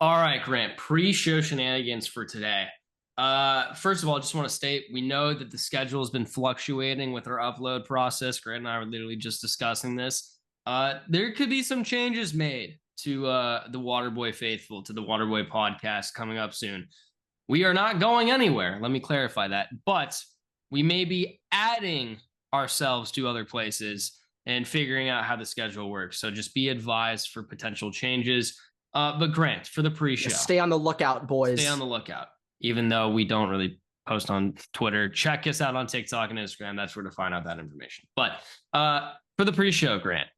All right, Grant, pre-show shenanigans for today. First of all, I just want to state we know that the schedule has been fluctuating with our upload process. Grant and I were literally just discussing this. There could be some changes made to the Waterboy Faithful, to the Waterboy podcast coming up soon. We are not going anywhere. Let me clarify that. But we may be adding ourselves to other places and figuring out how the schedule works. So just be advised for potential changes. But Grant, for the pre-show, stay on the lookout, boys. Stay on the lookout. Even though we don't really post on Twitter, check us out on TikTok and Instagram. That's where to find out that information. But for the pre-show, Grant,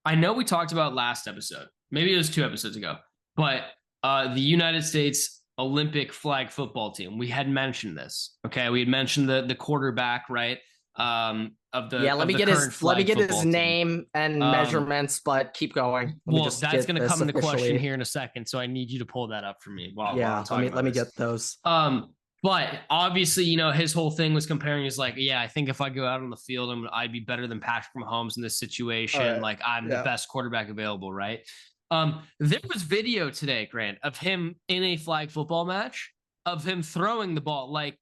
I know we talked about last episode. Maybe it was 2 episodes ago. But the United States Olympic flag football team, we had mentioned this. Okay, we had mentioned the quarterback, right? Let me get his name and measurements, but keep going. That's going to come in the question here in a second, so I need you to pull that up for me. Let me get those. But obviously, his whole thing was comparing. He's like, I think if I go out on the field, I'd be better than Patrick Mahomes in this situation. Right. Like I'm the best quarterback available, right? There was video today, Grant, of him in a flag football match, of him throwing the ball like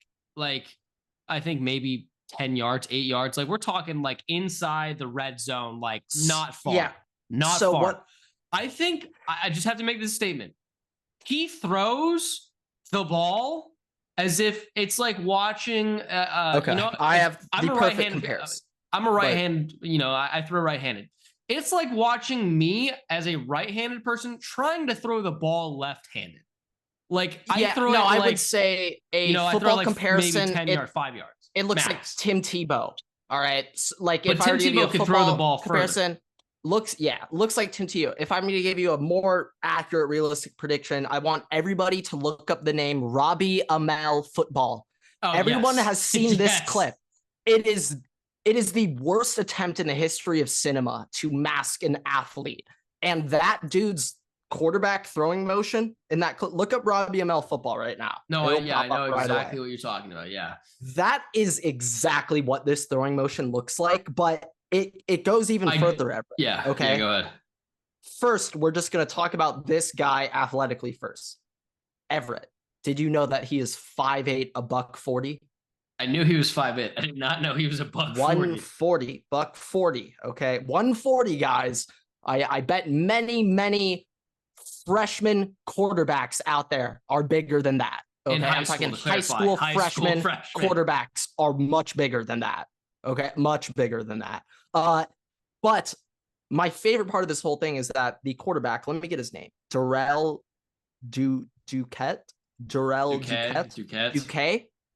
I think maybe 10 yards, 8 yards. Like we're talking like inside the red zone, like not far. Yeah. Not so far. What? I think I just have to make this statement. He throws the ball as if it's like watching okay. I'm a right-handed comparison. I'm a right-hand, I throw right-handed. It's like watching me as a right-handed person trying to throw the ball left-handed. Like I would say a football comparison, maybe 10 yards, 5 yards. It looks like Tim Tebow. All right. Like but if Tim I were to give you a could throw the ball comparison, looks like Tim Tebow. If I'm going to give you a more accurate, realistic prediction, I want everybody to look up the name Robbie Amell football. Oh, everyone has seen this clip. It is the worst attempt in the history of cinema to mask an athlete. And that dude's quarterback throwing motion in that look up Robbie Amell football right now. No, I know exactly what you're talking about. Yeah. That is exactly what this throwing motion looks like, but it goes even further, Everett. Yeah. Okay. Yeah, go ahead. First, we're just going to talk about this guy athletically first. Everett, did you know that he is 5'8", $140? I knew he was 5'8". I did not know he was $140. 140, $140. Okay. 140, guys. I bet many freshman quarterbacks out there are bigger than that. Okay, I'm talking high school freshman quarterbacks are much bigger than that. Okay, much bigger than that. But my favorite part of this whole thing is that the quarterback, let me get his name, Duquette.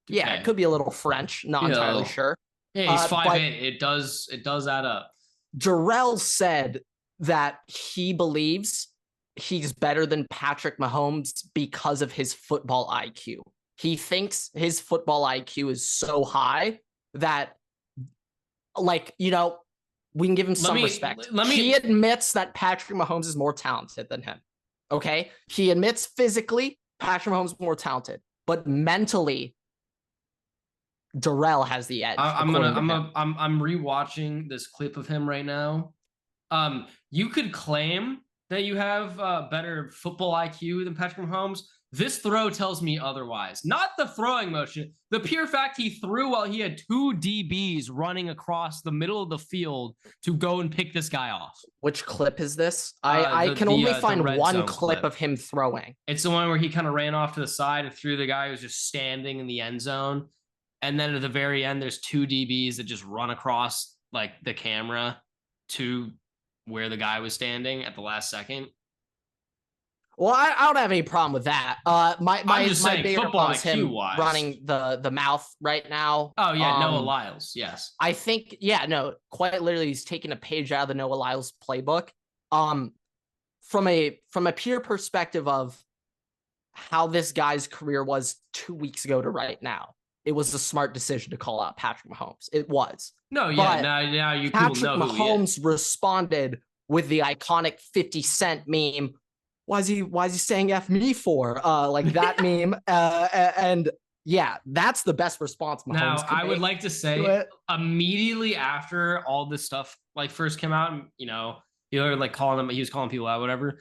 Yeah, it could be a little French, not entirely sure. Yeah, he's 5'8". It does add up. Darrell said that he believes he's better than Patrick Mahomes because of his football IQ. He thinks his football IQ is so high that, we can give him some respect. He admits that Patrick Mahomes is more talented than him. Okay? He admits physically Patrick Mahomes is more talented, but mentally, Darrell has the edge. I'm rewatching this clip of him right now. You could claim that you have better football IQ than Patrick Mahomes. This throw tells me otherwise. Not the throwing motion. The pure fact he threw while he had 2 DBs running across the middle of the field to go and pick this guy off. Which clip is this? I can only find one clip of him throwing. It's the one where he kind of ran off to the side and threw the guy who was just standing in the end zone. And then at the very end, there's 2 DBs that just run across like the camera to where the guy was standing at the last second. Well, I don't have any problem with that. My bigger problem is him running the mouth right now. Oh yeah, Noah Lyles. Yes, I think quite literally, he's taking a page out of the Noah Lyles playbook. From a pure perspective of how this guy's career was 2 weeks ago to right now, it was a smart decision to call out Patrick Mahomes. It was. No, yeah. Now you people know who Mahomes responded with the iconic 50 Cent meme. Why is he saying F me for? Like that meme. And yeah, that's the best response Mahomes now, I would like to say immediately after all this stuff like first came out, and he was calling people out, whatever.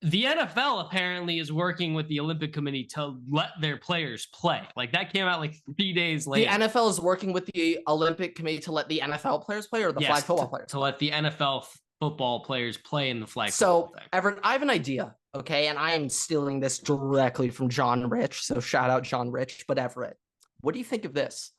the NFL apparently is working with the Olympic Committee to let their players play. Like that came out like 3 days later. The NFL is working with the Olympic Committee to let the NFL players play, or the flag football players to let the NFL football players play in the flag football thing. Everett, I have an idea, okay? And I am stealing this directly from John Rich. So shout out John Rich. But Everett, what do you think of this?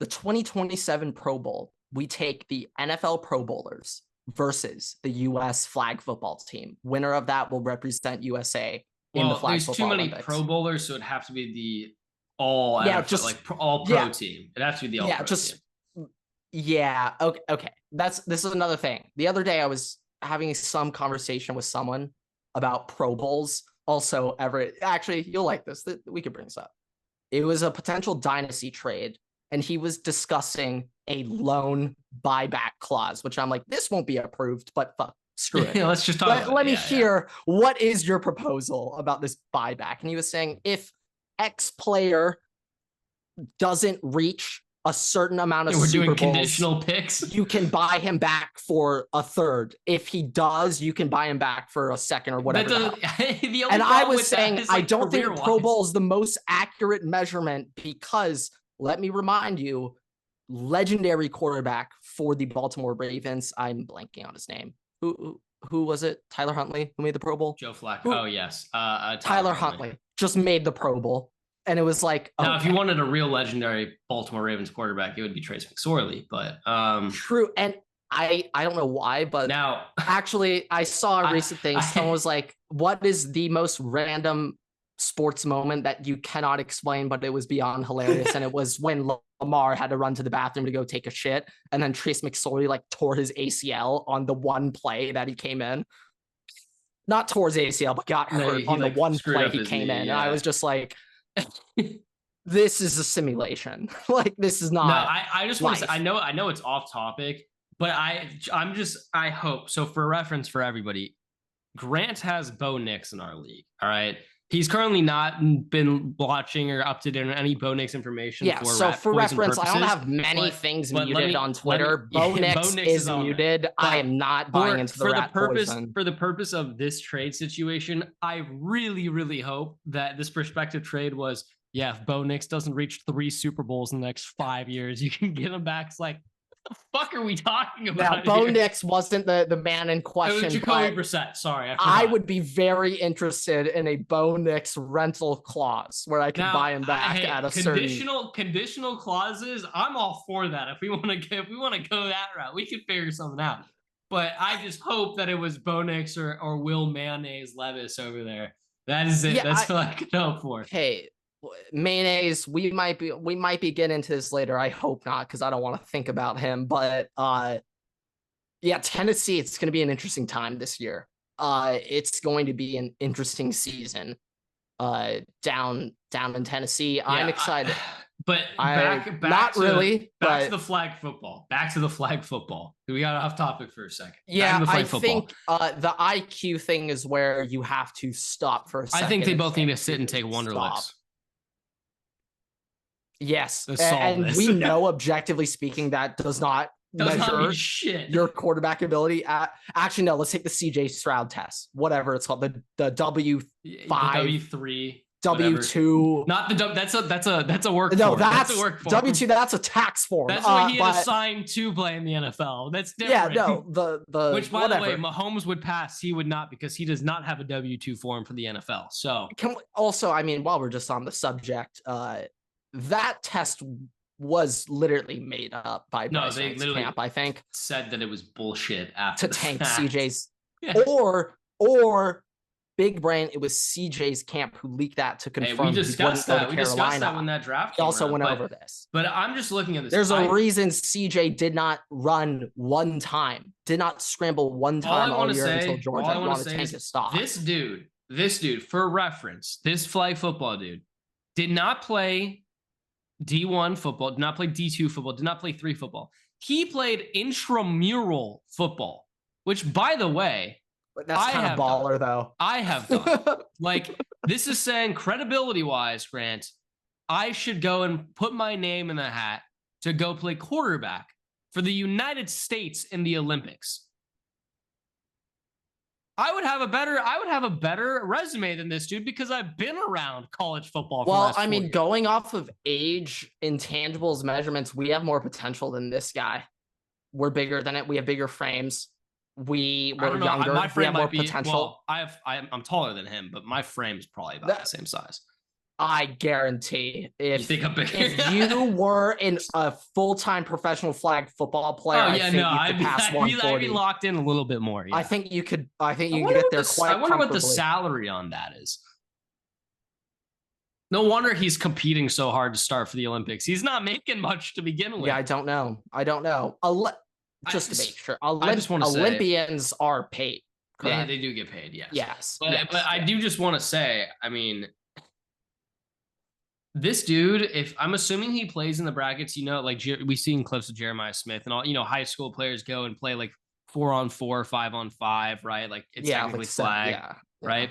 The 2027 Pro Bowl, we take the NFL Pro Bowlers versus the U.S. flag football team. Winner of that will represent USA in the flag football There's too many Olympics. Pro Bowlers, so it'd have to be the all pro team. It has to be the all pro team. Yeah. Okay. This is another thing. The other day I was having some conversation with someone about Pro Bowls. Also, Everett, actually, you'll like this. We could bring this up. It was a potential dynasty trade, and he was discussing a loan buyback clause, which I'm like, this won't be approved, but fuck, screw it. Let's just talk Let me hear, what is your proposal about this buyback? And he was saying, if X player doesn't reach a certain amount of Super Bowls, conditional picks, you can buy him back for a third. If he does, you can buy him back for a second or whatever. And I was saying, I don't think Pro Bowl is the most accurate measurement because, let me remind you, legendary quarterback for the Baltimore Ravens, I'm blanking on his name. Who was it? Tyler Huntley, who made the Pro Bowl? Joe Flacco. Oh, yes. Tyler Huntley just made the Pro Bowl. And it was like, now, if you wanted a real legendary Baltimore Ravens quarterback, it would be Trace McSorley. But true. And I don't know why, but now actually, I saw a recent thing. Someone was like, what is the most random sports moment that you cannot explain, but it was beyond hilarious? And it was when Lamar had to run to the bathroom to go take a shit. And then Trace McSorley like tore his ACL on the one play that he came in. Not tore his ACL, but got hurt on the one play he came in. And I was just like, this is a simulation. Like, this is not. No, I just want to say, I know it's off topic, but I hope so. For reference for everybody, Grant has Bo Nix in our league. All right. He's currently not been watching or up to date on any Bo Nix information. Yeah, so for reference, I don't have many things muted on Twitter. Bo Nix is muted. I am not buying into the rat poison. For the purpose of this trade situation, I really, really hope that this prospective trade was, if Bo Nix doesn't reach 3 Super Bowls in the next 5 years, you can get him back. It's like, what the fuck are we talking about? Bo Nix wasn't the man in question. It was Jacoby Brissett. Sorry, I would be very interested in a Bo Nix rental clause where I could buy him back at a conditional clauses. I'm all for that. If we want to go that route, we could figure something out. But I just hope that it was Bo Nix or Will Mayonnaise Levis over there. That is it. That's what I could hope for. Hey, Mayonnaise, we might be getting into this later. I hope not, because I don't want to think about him. But Tennessee, it's going to be an interesting time this year. It's going to be an interesting season down in Tennessee. I'm excited. But back to the flag football. Back to the flag football. We got off topic for a second. Yeah, I think the IQ thing is where you have to stop for a second. I think they both need to sit and take Wonderlicks. Yes, and we know, objectively speaking, that does not measure your quarterback ability. Actually, no. Let's take the CJ Stroud test, whatever it's called, the W5, W3, W2. Not the that's a work. No, form. that's a work form. W2. That's a tax form. That's what he had assigned to play in the NFL. That's different. Yeah, no. The which, by the way, Mahomes would pass. He would not, because he does not have a W2 form for the NFL. So also, I mean, while we're just on the subject, that test was literally made up by Bryce Young's camp, I think. Said that it was bullshit after to tank CJ's or Big Brain. It was CJ's camp who leaked that to confirm. We discussed that. We discussed that when that draft. He also went over this. But I'm just looking at this. There's a reason CJ did not run one time, did not scramble one time all year until Georgia wanted to tank his stock. This dude, for reference, this flag football dude did not play D1 football, did not play D2 football, did not play 3 football. He played intramural football, which, by the way, but that's kind of baller, though. I have done. Like, this is saying, credibility-wise, Grant, I should go and put my name in the hat to go play quarterback for the United States in the Olympics. I would have a better resume than this dude because I've been around college football. Well, I mean, going off of age, intangibles, measurements, we have more potential than this guy. We're bigger than it. We have bigger frames. We're younger. My frame we have more be, potential. Well, I'm taller than him, but my frame's probably about the same size. I guarantee if you think I'm bigger? If you were a full-time professional flag football player, I'd be locked in a little bit more. Yeah. I think you could get there quite I wonder what the salary on that is. No wonder he's competing so hard to start for the Olympics. He's not making much to begin with. Yeah, I don't know. Just to make sure. Olympians are paid. They do get paid, yes. Yes. But I do just want to say, I mean, this dude, if I'm assuming he plays in the brackets, like we've seen clips of Jeremiah Smith and all, high school players go and play like 4-on-4, 5-on-5, right? Like it's technically flag, right?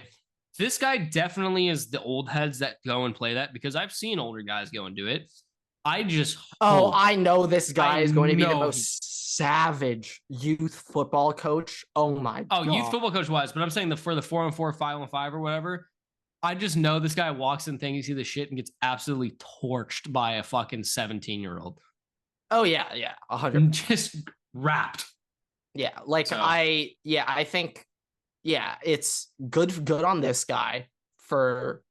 This guy definitely is the old heads that go and play that because I've seen older guys go and do it. I know this guy is going to be the most savage youth football coach. Oh my God. Youth football coach wise, but I'm saying for the 4-on-4, 5-on-5 or whatever. I just know this guy walks in thinking he's the shit and gets absolutely torched by a fucking 17-year-old. Oh yeah, 100%. Just wrapped. Yeah, I think, it's good on this guy for,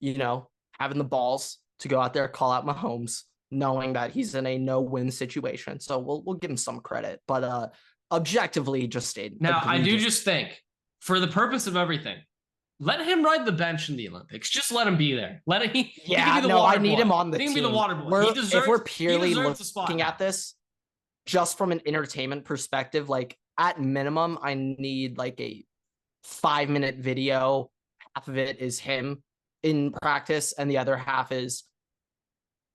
having the balls to go out there, call out Mahomes, knowing that he's in a no-win situation. So we'll give him some credit, but objectively, just stayed. Now I do just think, for the purpose of everything, let him ride the bench in the Olympics. Just let him be there. I need him on the team. He can be the water boy. If we're purely looking at this just from an entertainment perspective, like at minimum, I need like a 5-minute video. Half of it is him in practice, and the other half is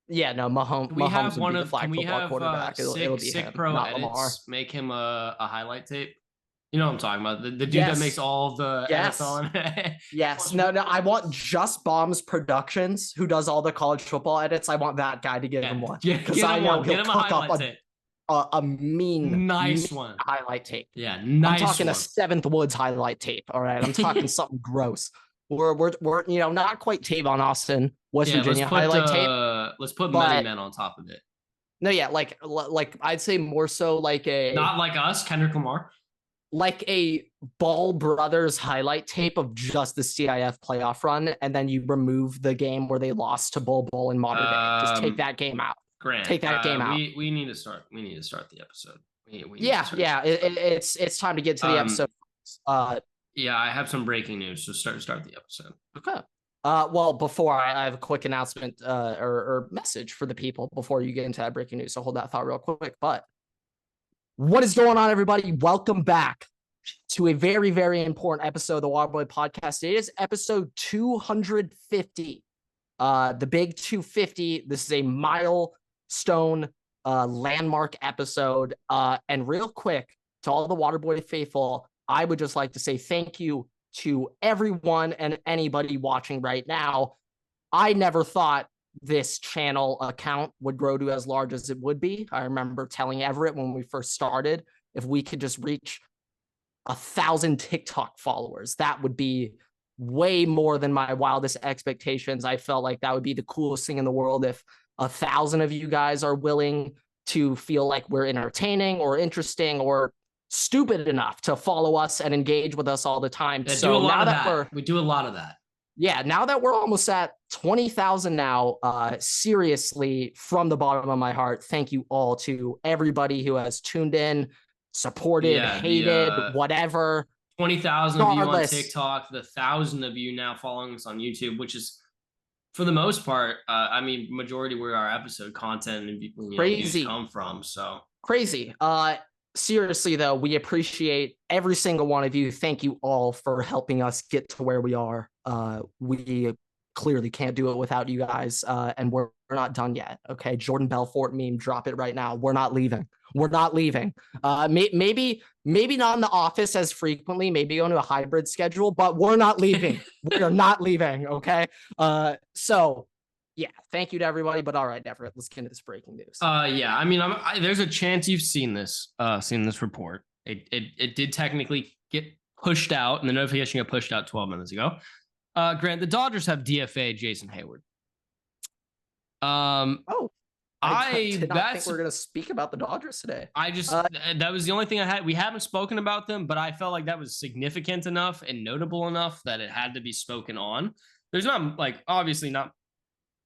Mahomes. We have one of flag football quarterback. It'll be him, Pro not edits. Lamar. Make him a highlight tape. You know what I'm talking about? The dude that makes all of the NFL. Yes. No. I want Just Bombs Productions, who does all the college football edits. I want that guy to give him one. Because I know he'll cook up a mean one highlight tape. Yeah, nice. I'm talking a Seventh Woods highlight tape. All right. I'm talking something gross. We're not quite Tavon Austin, West Virginia highlight tape. Let's put Many Men on top of it. No, yeah, like I'd say more so like not like us, Kendrick Lamar. Like a Ball Brothers highlight tape of just the CIF playoff run, and then you remove the game where they lost to Bol Bol in Modern Day. Just take that game out. Grant, take that game out. We need to start. We need to start the episode. It's time to get to the episode. I have some breaking news, so start the episode. Okay. Well, before I have a quick announcement or message for the people before you get into that breaking news. So hold that thought real quick. But what is going on, everybody? Welcome back to a very, very important episode of the Waterboy Podcast. It is episode 250. The big 250. This is a milestone landmark episode. And real quick, to all the Waterboy faithful, I would just like to say thank you to everyone and anybody watching right now. I never thought this channel account would grow to as large as it would be. I remember telling Everett when we first started, if we could just reach 1,000 TikTok followers, that would be way more than my wildest expectations. I felt like that would be the coolest thing in the world if 1,000 of you guys are willing to feel like we're entertaining or interesting or stupid enough to follow us and engage with us all the time. We do a lot of that. Yeah, now that we're almost at 20,000 now, seriously, from the bottom of my heart, thank you all to everybody who has tuned in, supported, hated, whatever. 20,000 of you on TikTok, the 1,000 of you now following us on YouTube, which is, for the most part, majority where our episode content and crazy come from. So crazy. Seriously, though, we appreciate every single one of you. Thank you all for helping us get to where we are. We clearly can't do it without you guys, and we're not done yet. Okay, Jordan Belfort meme, drop it right now. We're not leaving. We're not leaving. Maybe not in the office as frequently. Maybe going to a hybrid schedule, but we're not leaving. We are not leaving. Okay. So. Yeah, thank you to everybody. But all right, Everett, let's get into this breaking news. There's a chance you've seen this report. It did technically get pushed out, and the notification got pushed out 12 minutes ago. Grant, the Dodgers have DFA Jason Hayward. I did not think we were going to speak about the Dodgers today. That was the only thing I had. We haven't spoken about them, but I felt like that was significant enough and notable enough that it had to be spoken on. There's not, like, obviously not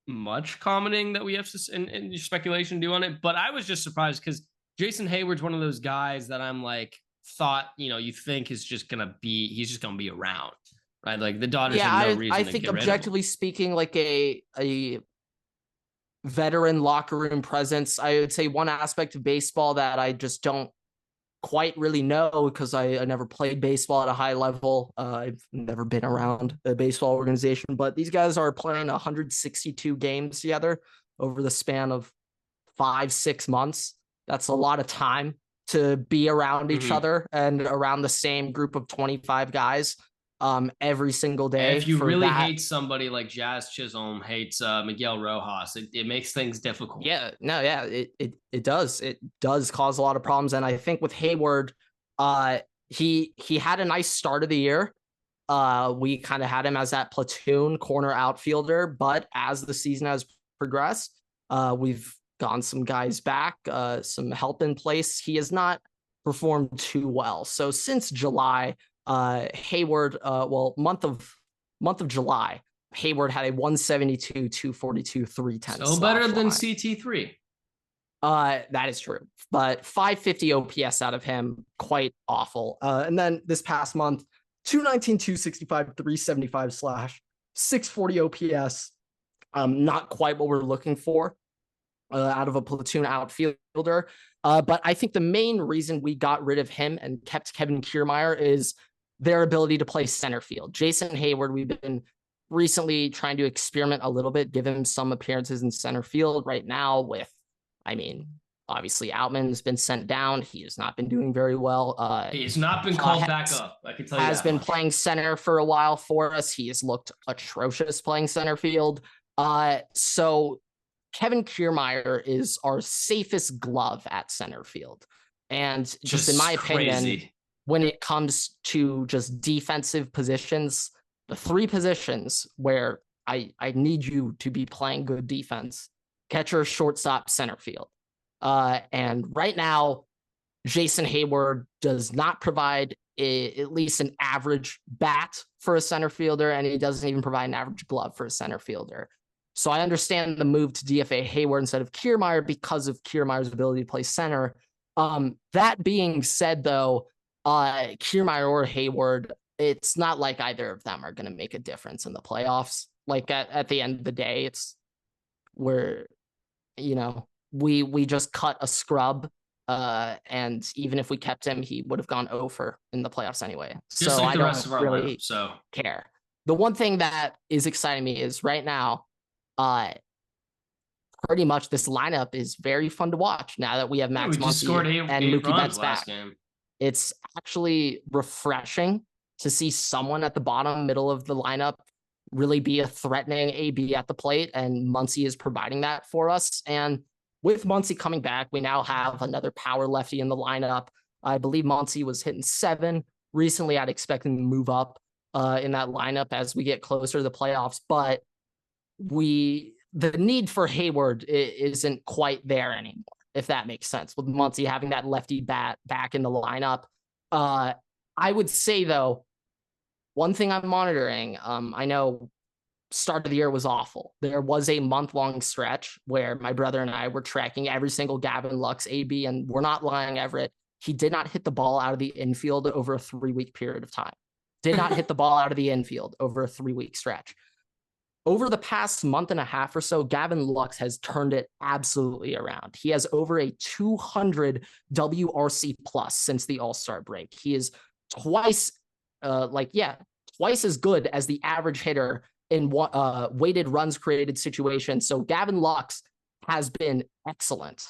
much commenting that we have to and speculation do on it, but I was just surprised because Jason Hayward's one of those guys that I'm like, thought, you think he's just going to be around, right? Like the Dodgers have no reason I to think get rid of him. objectively speaking, like a veteran locker room presence, I would say one aspect of baseball that I just don't quite really know because I never played baseball at a high level. I've never been around a baseball organization, but these guys are playing 162 games together over the span of 5-6 months. That's a lot of time to be around each other and around the same group of 25 guys every single day. And if you really hate somebody like Jazz Chisholm hates Miguel Rojas, it makes things difficult. It does. It does cause a lot of problems. And I think with Hayward, he had a nice start of the year. We kind of had him as that platoon corner outfielder, but as the season has progressed, we've gone some guys back, some help in place. He has not performed too well. So since July, Hayward, month of July, Hayward had a 172, 242, 310. So better than CT3. That is true. But 550 OPS out of him, quite awful. And then this past month, 219, 265, 375 / 640 OPS. Not quite what we're looking for out of a platoon outfielder. But I think the main reason we got rid of him and kept Kevin Kiermaier is their ability to play center field. Jason Hayward, we've been recently trying to experiment a little bit, give him some appearances in center field right now with, obviously Outman has been sent down. He has not been doing very well. He has not been called back up. I can tell you has been playing center for a while for us. He has looked atrocious playing center field. So Kevin Kiermaier is our safest glove at center field. And just in my opinion, when it comes to just defensive positions, the 3 positions where I need you to be playing good defense: catcher, shortstop, center field. And right now, Jason Hayward does not provide at least an average bat for a center fielder, and he doesn't even provide an average glove for a center fielder. So I understand the move to DFA Hayward instead of Kiermaier because of Kiermaier's ability to play center. That being said, though, Kiermaier or Hayward, it's not like either of them are going to make a difference in the playoffs. Like at the end of the day, it's where, we just cut a scrub. And even if we kept him, he would have gone over in the playoffs anyway. Just so like I don't really care. The one thing that is exciting me is right now, pretty much this lineup is very fun to watch now that we have Max Muncy and Mookie Betts back. It's actually refreshing to see someone at the bottom middle of the lineup really be a threatening AB at the plate, and Muncy is providing that for us. And with Muncy coming back, we now have another power lefty in the lineup. I believe Muncy was hitting 7 recently. I'd expect him to move up in that lineup as we get closer to the playoffs, but the need for Hayward isn't quite there anymore, if that makes sense, with Muncy having that lefty bat back in the lineup. I would say, though, one thing I'm monitoring, I know start of the year was awful. There was a month-long stretch where my brother and I were tracking every single Gavin Lux AB, and we're not lying, Everett. He did not hit the ball out of the infield over a 3-week period of time. Did not hit the ball out of the infield over a 3-week stretch. Over the past month and a half or so, Gavin Lux has turned it absolutely around. He has over a 200 WRC plus since the All-Star break. He is twice as good as the average hitter in weighted runs created situations. So Gavin Lux has been excellent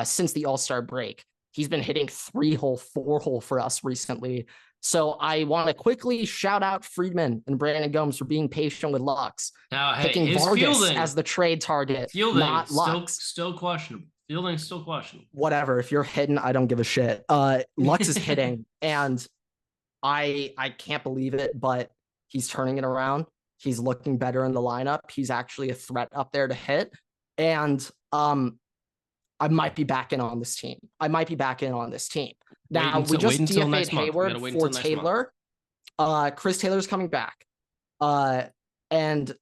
since the All-Star break. He's been hitting 3-hole, 4-hole for us recently. So I want to quickly shout out Friedman and Brandon Gomes for being patient with Lux. Now, hey, picking Vargas as the trade target, not Lux. Still questionable. Fielding still questionable. Whatever. If you're hitting, I don't give a shit. Lux is hitting, and I can't believe it, but he's turning it around. He's looking better in the lineup. He's actually a threat up there to hit. And I might be back in on this team. Now, we just DFA'd Hayward for Taylor. Chris Taylor's coming back. And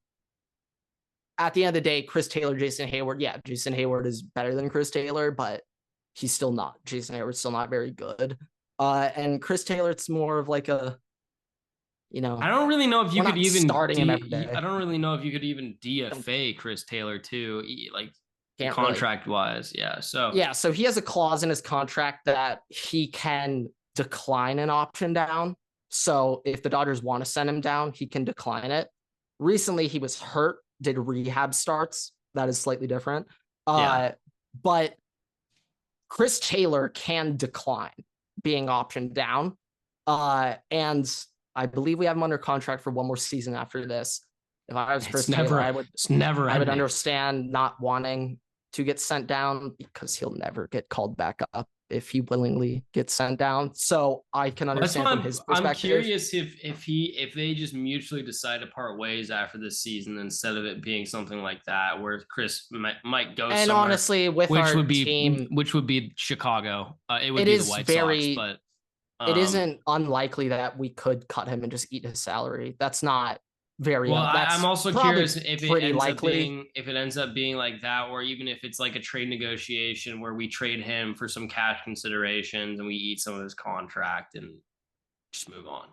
at the end of the day, Chris Taylor, Jason Hayward. Yeah, Jason Hayward is better than Chris Taylor, but he's still not. Jason Hayward's still not very good. And Chris Taylor, it's more of like a, I don't really know if you could even starting him every day. I don't really know if you could even DFA Chris Taylor too, like contract wise. Yeah. So he has a clause in his contract that he can decline an option down. So if the Dodgers want to send him down, he can decline it. Recently, he was hurt, did rehab starts. That is slightly different. But Chris Taylor can decline being optioned down. And I believe we have him under contract for one more season after this. If I was Chris Taylor, I would understand not wanting to get sent down because he'll never get called back up if he willingly gets sent down. So I can understand from his perspective. I'm curious if they just mutually decide to part ways after this season instead of it being something like that where Chris might go and somewhere, honestly, with our team, which would be Chicago. It would be the White Sox, but it isn't unlikely that we could cut him and just eat his salary. That's not very well. I'm also curious if it ends up being like that, or even if it's like a trade negotiation where we trade him for some cash considerations and we eat some of his contract and just move on.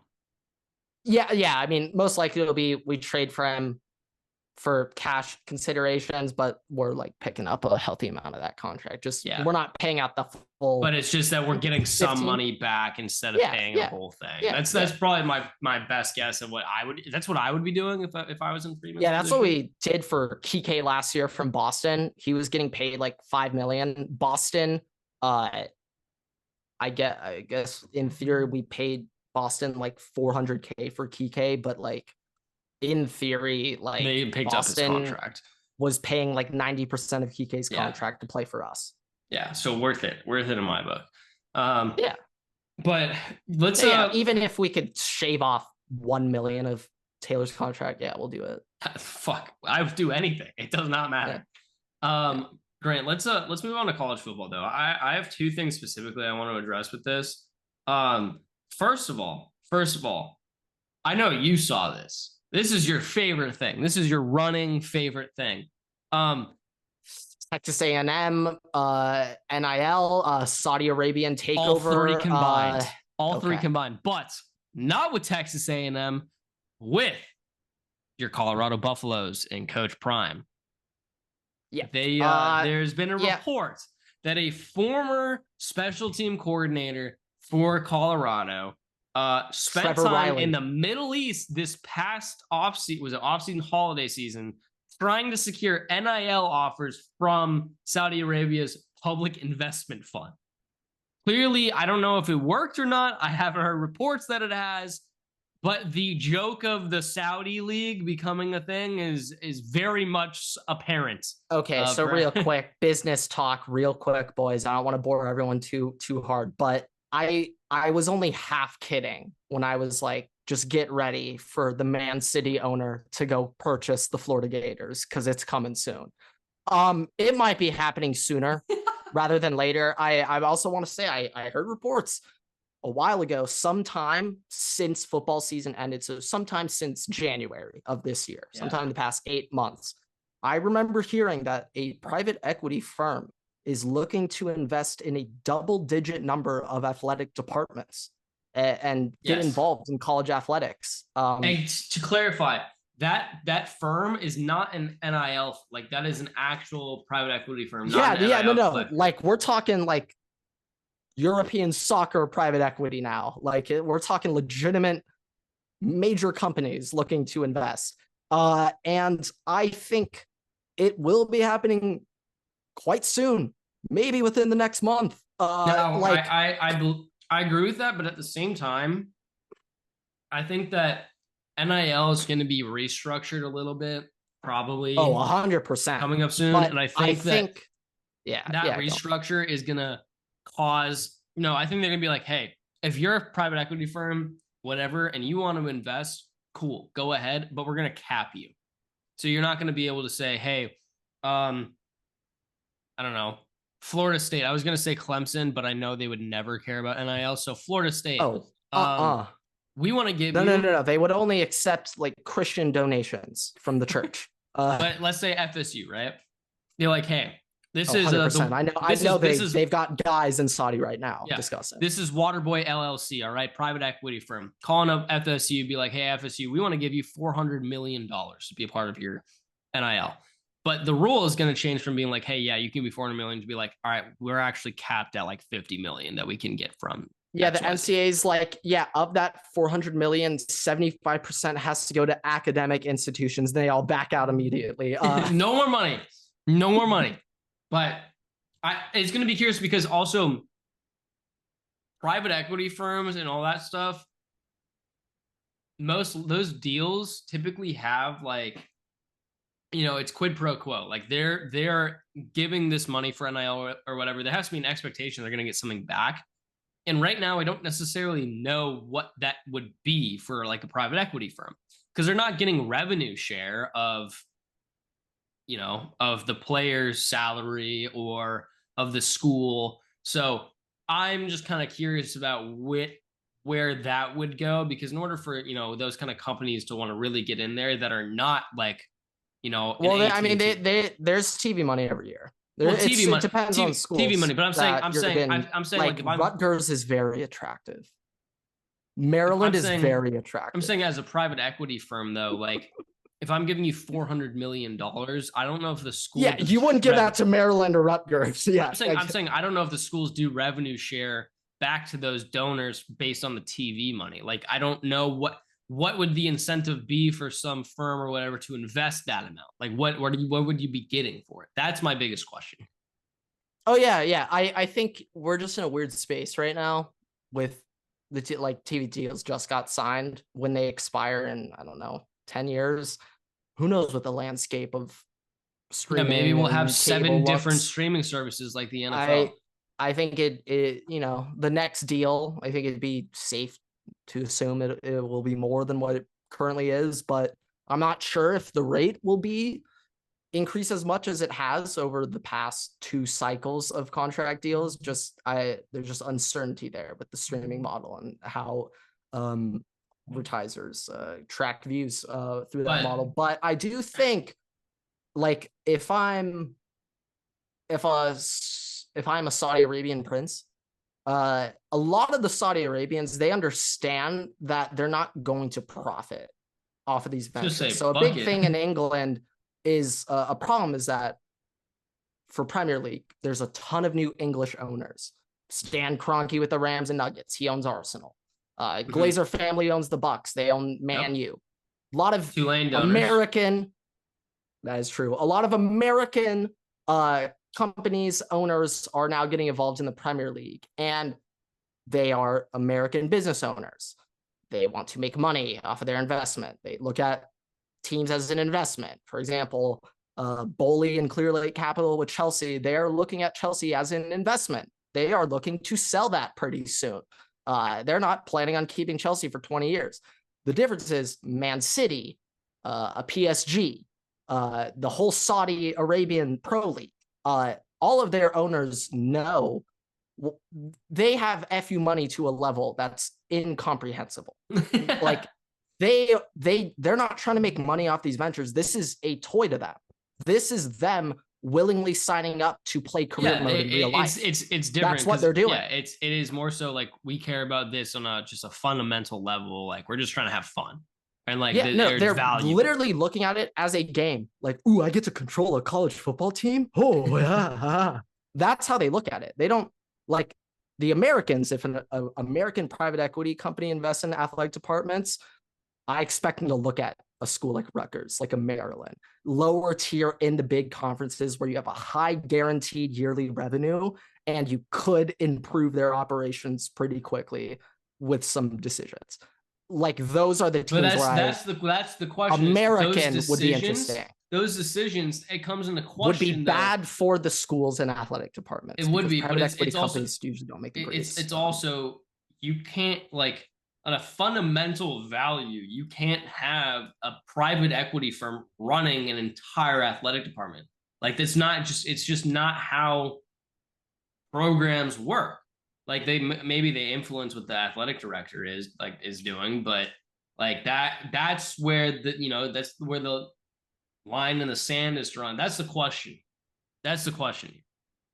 Yeah. I mean, most likely it'll be we trade for him for cash considerations, but we're like picking up a healthy amount of that contract. We're not paying out the full. But it's just that we're getting some money back instead of paying the whole thing. That's probably my best guess of what I would. That's what I would be doing if I was in Freeman's that's position. What we did for Kike last year from Boston. He was getting paid like $5 million. Boston, I guess in theory we paid Boston like $400K for Kike, but like. In theory, like they picked Boston up his contract, was paying like 90% of Kike's contract to play for us. Yeah, so worth it in my book. But let's even if we could shave off 1 million of Taylor's contract, we'll do it. Fuck, I would do anything. It does not matter. Grant, let's move on to college football though. I have two things specifically I want to address with this. First of all, I know you saw this. This is your favorite thing. This is your running favorite thing. Texas A&M, NIL, Saudi Arabian takeover. All three combined. Three combined. But not with Texas A&M, with your Colorado Buffaloes and Coach Prime. Yeah. There's been a report that a former special team coordinator for Colorado spent Trevor time Riley. In the Middle East this past offseason holiday season trying to secure NIL offers from Saudi Arabia's public investment fund. Clearly, I don't know if it worked or not. I haven't heard reports that it has, but the joke of the Saudi league becoming a thing is very much apparent. Okay, so real quick, business talk, real quick, boys. I don't want to bore everyone too hard, but I was only half kidding when I was like, just get ready for the Man City owner to go purchase the Florida Gators because it's coming soon. It might be happening sooner rather than later. I also want to say I heard reports a while ago, sometime since football season ended, so sometime since January of this year, sometime in the past 8 months, I remember hearing that a private equity firm is looking to invest in a double-digit number of athletic departments and get involved in college athletics. And to clarify, that firm is not an NIL, like that is an actual private equity firm. No. Like we're talking like European soccer private equity now. Like we're talking legitimate major companies looking to invest. And I think it will be happening quite soon, maybe within the next month. I agree with that, but at the same time, I think that NIL is going to be restructured a little bit, probably. 100% coming up soon, but and I think that restructure is going to cause. I think they're going to be like, hey, if you're a private equity firm whatever, and you want to invest, cool, go ahead, but we're going to cap you. So you're not going to be able to say, hey, I don't know, Florida State. I was going to say Clemson, but I know they would never care about NIL. So Florida State. We want to give No. They would only accept like Christian donations from the church. But let's say FSU, right? They're like, hey, this is 100%. I know they've got guys in Saudi right now discussing. This is Waterboy LLC, all right, private equity firm. Calling up FSU, be like, hey, FSU, we want to give you $400 million to be a part of your NIL. But the rule is going to change from being like, hey, yeah, you can be $400 million to be like, all right, we're actually capped at like $50 million that we can get from. Yeah, the NCAA's like, yeah, of that 400 million, 75% has to go to academic institutions. They all back out immediately. No more money. No more money. But it's going to be curious because also private equity firms and all that stuff, most of those deals typically have like, you know, it's quid pro quo. Like they're giving this money for NIL or whatever. There has to be an expectation they're going to get something back. And right now, I don't necessarily know what that would be for like a private equity firm because they're not getting revenue share of, you know, of the player's salary or of the school. So I'm just kind of curious about where that would go, because in order for, you know, those kind of companies to want to really get in there that are not like, you know, well, I mean, there's TV money every year. Well, TV money, it depends on schools. TV money, but I'm saying like if Rutgers is very attractive. Maryland is very attractive. I'm saying as a private equity firm though, like if I'm giving you $400 million, I don't know if the school. Yeah, you wouldn't give that to Maryland or Rutgers. Yeah, I'm saying I don't know if the schools do revenue share back to those donors based on the TV money. Like I don't know what would the incentive be for some firm or whatever to invest that amount? Like what would you be getting for it? That's my biggest question. Oh yeah. I think we're just in a weird space right now with the TV deals just got signed. When they expire in, I don't know, 10 years, who knows what the landscape of streaming. Yeah, maybe we'll have 7 different streaming services like the NFL. I think it you know, the next deal, I think it'd be safe to assume it will be more than what it currently is, but I'm not sure if the rate will be increase as much as it has over the past 2 cycles of contract deals. There's just uncertainty there with the streaming model and how advertisers track views through that model. But I do think, like, if I'm a Saudi Arabian prince, a lot of the Saudi Arabians, they understand that they're not going to profit off of these ventures. So a big thing in England is a problem is that for Premier League, there's a ton of new English owners. Stan Kroenke with the Rams and Nuggets, he owns Arsenal. Glazer family owns the Bucks. They own Man U. A lot of American, that is true. A lot of American companies, owners are now getting involved in the Premier League, and they are American business owners. They want to make money off of their investment. They look at teams as an investment. For example, Bowley and Clear Lake Capital with Chelsea, they're looking at Chelsea as an investment. They are looking to sell that pretty soon. They're not planning on keeping Chelsea for 20 years. The difference is Man City, a PSG, the whole Saudi Arabian Pro League, all of their owners know they have FU money to a level that's incomprehensible. Like they're not trying to make money off these ventures. This is a toy to them. This is them willingly signing up to play career mode in real life. It's different. That's what they're doing. Yeah, it is more so like we care about this on just a fundamental level. Like we're just trying to have fun. And like they're literally looking at it as a game. Like, ooh, I get to control a college football team. Oh yeah, that's how they look at it. They don't like the Americans. If an American private equity company invests in athletic departments, I expect them to look at a school like Rutgers, like a Maryland, lower tier in the big conferences where you have a high guaranteed yearly revenue and you could improve their operations pretty quickly with some decisions. Like those are the teams that's the question. American would be interesting. Those decisions, it comes into question. Would be bad for the schools and athletic departments. It would be, but equity companies usually don't make the greatest. It's also, you can't, like, on a fundamental value, you can't have a private equity firm running an entire athletic department. Like that's not just it's just not how programs work. Like maybe they influence what the athletic director is doing, but like that's where that's where the line in the sand is drawn. That's the question. That's the question.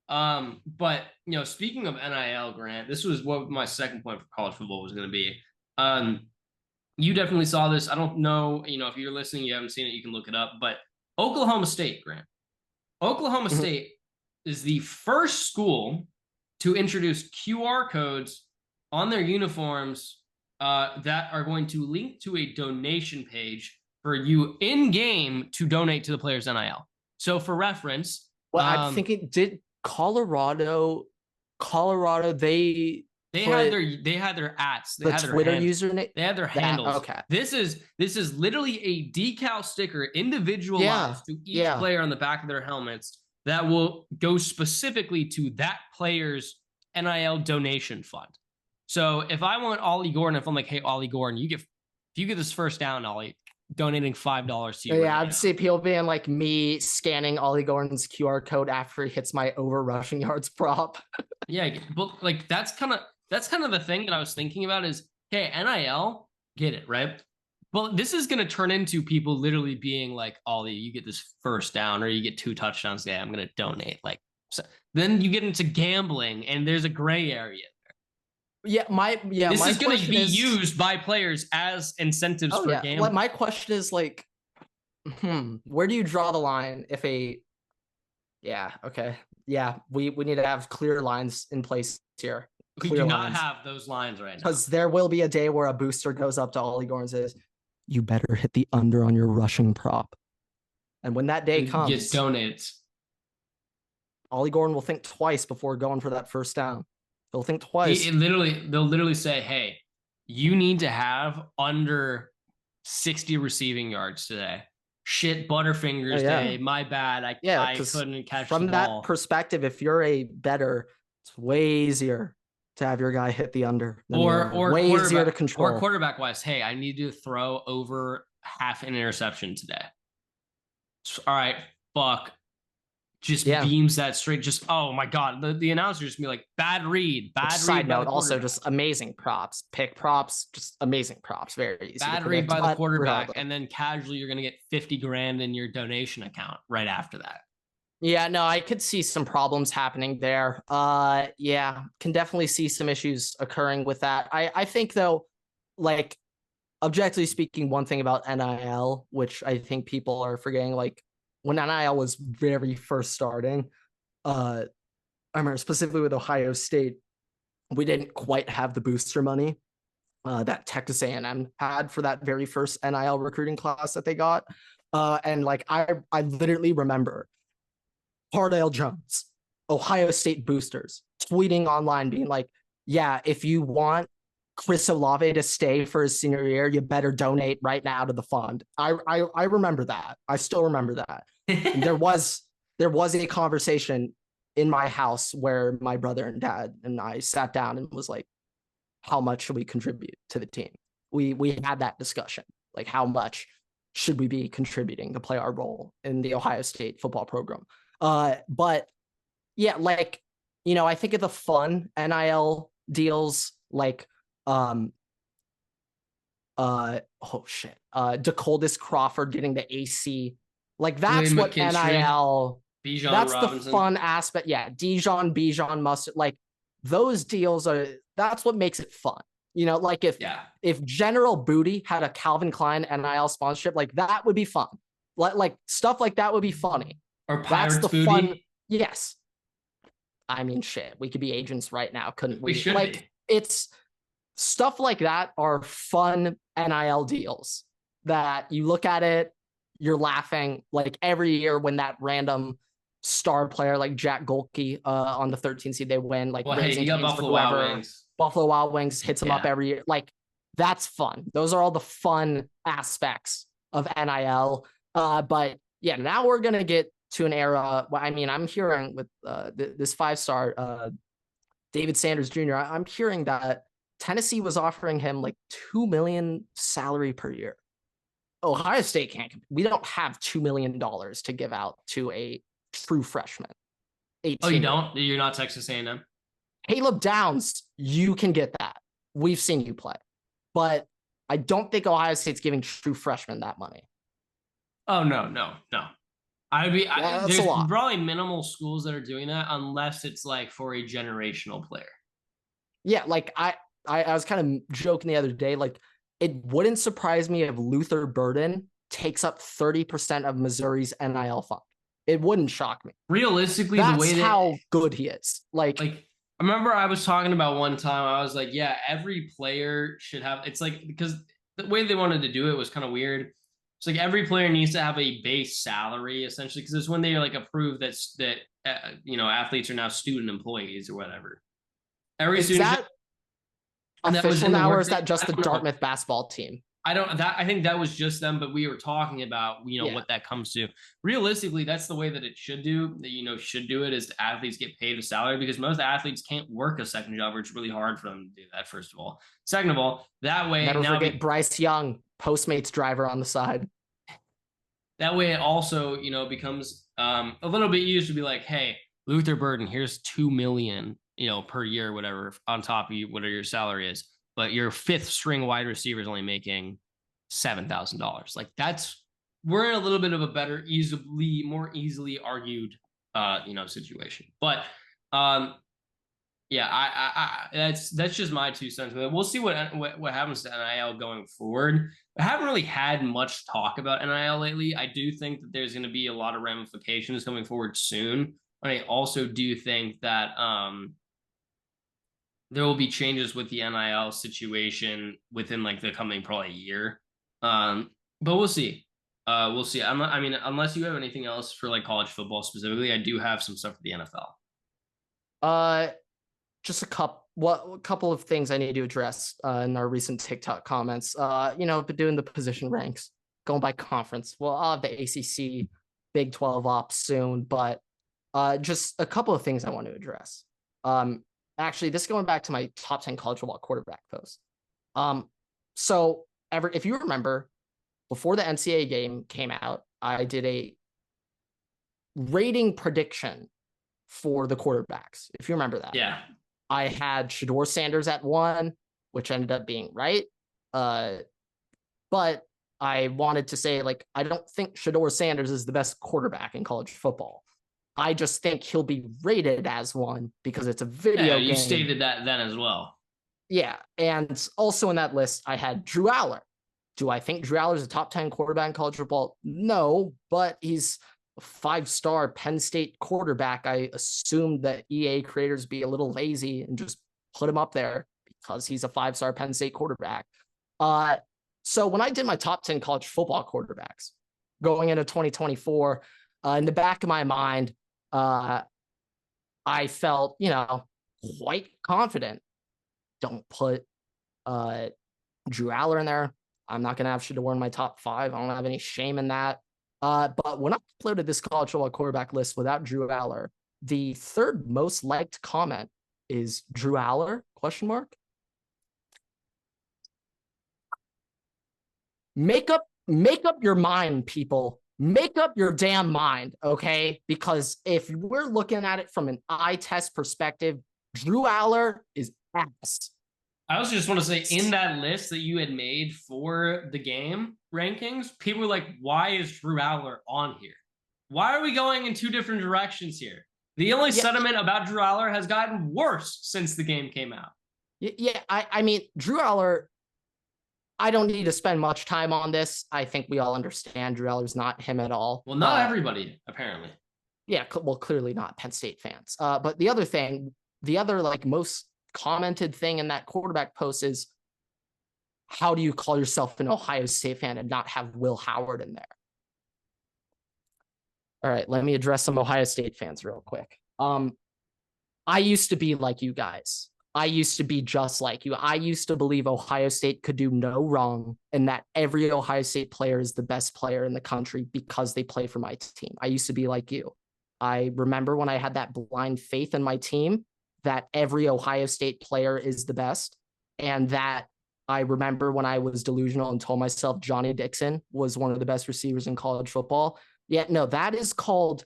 But speaking of NIL, Grant, this was what my second point for college football was going to be. You definitely saw this. I don't know, if you're listening, you haven't seen it, you can look it up. But Oklahoma State, Grant. Oklahoma State is the first school to introduce QR codes on their uniforms that are going to link to a donation page for you in game to donate to the players' NIL. So for reference, well, I'm thinking, did Colorado they had their @s, the Twitter username, they had their handles. Okay, this is literally a decal sticker individualized to each player on the back of their helmets that will go specifically to that player's NIL donation fund. So if I want Ollie Gordon, if I'm like, hey, Ollie Gordon, if you get this first down, Ollie, donating $5 to you. Yeah, I'd see people being like me scanning Ollie Gordon's QR code after he hits my over rushing yards prop. Yeah, but like that's kind of the thing that I was thinking about is, okay, NIL, get it, right? But this is going to turn into people literally being like, Ollie, you get this first down or you get 2 touchdowns today, I'm going to donate. Like, so then you get into gambling and there's a gray area. This is going to be used by players as incentives for gambling. Well, my question is like, where do you draw the line if we need to have clear lines in place here. We do not have those lines right now. Because there will be a day where a booster goes up to Ollie Gordon and says, you better hit the under on your rushing prop. And when that day comes, gets donated. Ollie Gordon will think twice before going for that first down. They'll think twice. They'll literally say, hey, you need to have under 60 receiving yards today. Shit, Butterfingers day. My bad. I couldn't catch the ball. From that perspective, if you're a bettor, it's way easier to have your guy hit the under. Or way easier to control. Or quarterback wise, hey, I need to throw over half an interception today. All right, fuck. Just beams that straight. Just, oh my God. The announcer just be like, bad read. Side note, also just amazing props. Pick props, just amazing props. Very easy. Bad read by the quarterback. And then casually you're going to get 50 grand in your donation account right after that. Yeah, no, I could see some problems happening there. Can definitely see some issues occurring with that. I think though, like objectively speaking, one thing about NIL, which I think people are forgetting, like when NIL was very first starting, I remember specifically with Ohio State, we didn't quite have the booster money that Texas A&M had for that very first NIL recruiting class that they got. And like I literally remember Cardale Jones, Ohio State boosters, tweeting online being like, yeah, if you want Chris Olave to stay for his senior year, you better donate right now to the fund. I remember that. I still remember that. there was a conversation in my house where my brother and dad and I sat down and was like, how much should we contribute to the team? We had that discussion. Like, how much should we be contributing to play our role in the Ohio State football program? But yeah, like, I think of the fun NIL deals, like, DeColdis Crawford getting the AC, like that's what NIL. Bijan that's Robinson. The fun aspect. Yeah, Bijan Mustard, like those deals that's what makes it fun. Like if General Booty had a Calvin Klein NIL sponsorship, like that would be fun. Like stuff like that would be funny. Or Pirates Booty. Fun. Yes. I mean, shit, we could be agents right now, couldn't we? We should like be. It's stuff like that are fun NIL deals that you look at it, you're laughing. Like every year when that random star player like Jack Golke on the 13th seed, they win. Like, you got Buffalo Wild Wings. Buffalo Wild Wings hits them up every year. Like, that's fun. Those are all the fun aspects of NIL. But yeah, now we're gonna get to an era. I mean, I'm hearing with this 5-star David Sanders Jr. I'm hearing that Tennessee was offering him like $2 million salary per year. Ohio State can't. We don't have $2 million to give out to a true freshman. Oh, you don't? You're not Texas A&M? Caleb Downs, you can get that. We've seen you play. But I don't think Ohio State's giving true freshmen that money. Oh, no. There's probably minimal schools that are doing that unless it's like for a generational player. Yeah, like I was kind of joking the other day, like it wouldn't surprise me if Luther Burden takes up 30% of Missouri's NIL fund. It wouldn't shock me. Realistically, that's the way how good he is. Like I remember I was talking about one time, I was like, yeah, every player should have, it's like, because the way they wanted to do it was kind of weird. It's like every player needs to have a base salary essentially, because it's when they like approve that athletes are now student employees or whatever. Every is student that official now, or is that just the Dartmouth basketball team? I think that was just them, but we were talking about, what that comes to. Realistically, that's the way that it should do, should do it, is the athletes get paid a salary, because most athletes can't work a second job, or it's really hard for them to do that, first of all. Second of all, that way... Never forget Bryce Young, Postmates driver on the side. That way it also, becomes a little bit used to be like, hey, Luther Burden, here's $2 million, per year, whatever, on top of whatever your salary is. But your fifth string wide receiver is only making $7,000. Like we're in a little bit of a better, more easily argued, situation. But that's just my 2 cents. We'll see what happens to NIL going forward. I haven't really had much talk about NIL lately. I do think that there's going to be a lot of ramifications coming forward soon. But I also do think that there will be changes with the NIL situation within like the coming probably year. But we'll see. We'll see. Unless you have anything else for like college football specifically, I do have some stuff for the NFL. Just a couple of things I need to address in our recent TikTok comments. Been doing the position ranks, going by conference. Well, I'll have the ACC, Big 12 ops soon, but just a couple of things I want to address. Actually, this is going back to my top 10 college football quarterback post. If you remember, before the NCAA game came out, I did a rating prediction for the quarterbacks, if you remember that. Yeah. I had Shedeur Sanders at 1, which ended up being right. But I wanted to say, like, I don't think Shedeur Sanders is the best quarterback in college football. I just think he'll be rated as 1 because it's a video game. You stated that then as well. Yeah, and also in that list, I had Drew Aller. Do I think Drew Aller is a top 10 quarterback in college football? No, but he's a 5-star Penn State quarterback. I assumed that EA creators be a little lazy and just put him up there because he's a 5-star Penn State quarterback. So when I did my top 10 college football quarterbacks going into 2024, in the back of my mind, I felt, quite confident. Don't put Drew Aller in there. I'm not going to have Shedeur in my top 5. I don't have any shame in that. But when I uploaded this college football quarterback list without Drew Aller, the third most liked comment is Drew Aller, ? Make up your mind, people. Make up your damn mind, okay? Because if we're looking at it from an eye test perspective, Drew Aller is ass. I also just want to say, in that list that you had made for the game rankings, people were like, why is Drew Aller on here? Why are we going in 2 different directions here? The only sentiment about Drew Aller has gotten worse since the game came out. Yeah, I mean, Drew Aller, I don't need to spend much time on this. I think we all understand Drew Aller's not him at all. Well, not everybody, apparently. Yeah, well, clearly not Penn State fans. But the other like most commented thing in that quarterback post is, how do you call yourself an Ohio State fan and not have Will Howard in there? All right, let me address some Ohio State fans real quick. I used to be like you guys. I used to be just like you. I used to believe Ohio State could do no wrong and that every Ohio State player is the best player in the country because they play for my team. I used to be like you. I remember when I had that blind faith in my team that every Ohio State player is the best. and that I remember when I was delusional and told myself Johnny Dixon was one of the best receivers in college football. Yeah, no, that is called,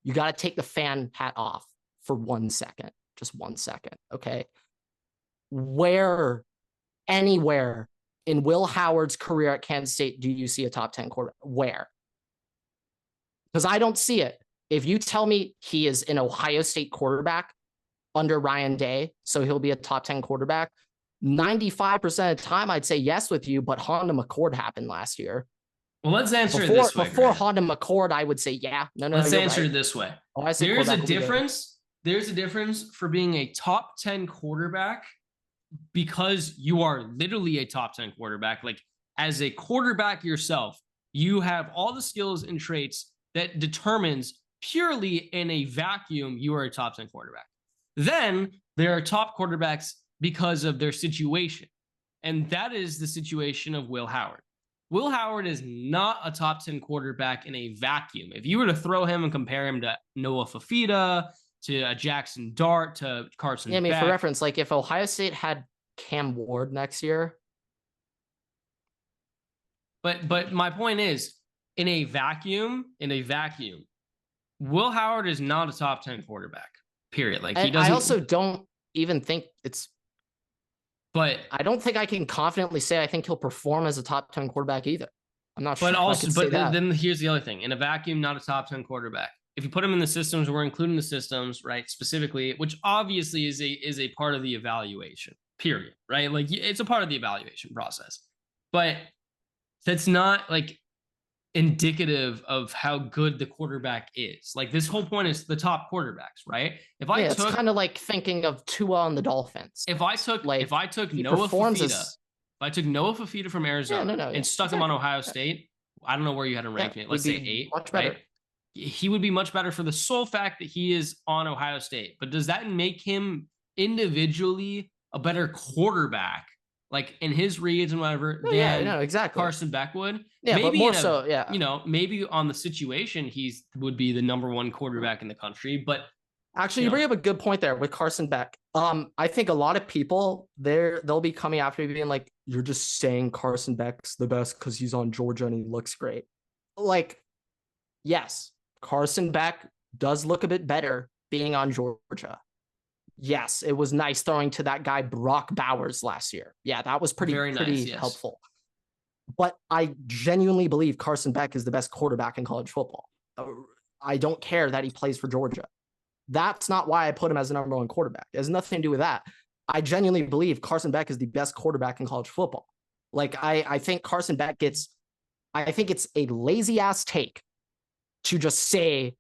you got to take the fan hat off for 1 second, just 1 second, okay? Where, anywhere in Will Howard's career at Kansas State do you see a top 10 quarterback? Where? Because I don't see it. If you tell me he is an Ohio State quarterback under Ryan Day, so he'll be a top 10 quarterback, 95% of the time I'd say yes with you, but Honda McCord happened last year. Well, let's answer it this way. Before Honda McCord, I would say, yeah. No, let's answer it this way. There's a difference. There's a difference for being a top 10 quarterback because you are literally a top 10 quarterback. Like, as a quarterback yourself, you have all the skills and traits that determines purely in a vacuum, you are a top 10 quarterback. Then there are top quarterbacks because of their situation. And that is the situation of Will Howard. Will Howard is not a top 10 quarterback in a vacuum. If you were to throw him and compare him to Noah Fafita, to a Jackson Dart, to Carson Beck. Yeah, for reference, like if Ohio State had Cam Ward next year. But my point is, in a vacuum, Will Howard is not a top 10 quarterback, period. Like, he doesn't. I also don't even think it's, but I don't think I can confidently say I think he'll perform as a top 10 quarterback either. I'm not sure. But then here's the other thing. In a vacuum, not a top 10 quarterback. If you put him in the systems, we're including the systems, right? Specifically, which obviously is a part of the evaluation, period, right? Like, it's a part of the evaluation process. But that's not like indicative of how good the quarterback is. Like, this whole point is the top quarterbacks, right? It's kind of like thinking of Tua on the Dolphins. If I took Noah Fafita from Arizona and stuck him on Ohio State, I don't know where you had him ranked. Let's say 8. Much better. Right? He would be much better for the sole fact that he is on Ohio State. But does that make him individually a better quarterback, like in his reads and whatever, exactly. Carson Beck would? Yeah, maybe but more so, yeah. You know, maybe on the situation, would be the number 1 quarterback in the country. But actually, you bring up a good point there with Carson Beck. I think a lot of people they'll be coming after me being like, you're just saying Carson Beck's the best because he's on Georgia and he looks great. Like, yes, Carson Beck does look a bit better being on Georgia. Yes, it was nice throwing to that guy Brock Bowers last year. Yeah, that was pretty helpful. But I genuinely believe Carson Beck is the best quarterback in college football. I don't care that he plays for Georgia. That's not why I put him as the number 1 quarterback. It has nothing to do with that. I genuinely believe Carson Beck is the best quarterback in college football. Like, I think Carson Beck I think it's a lazy ass take to just say,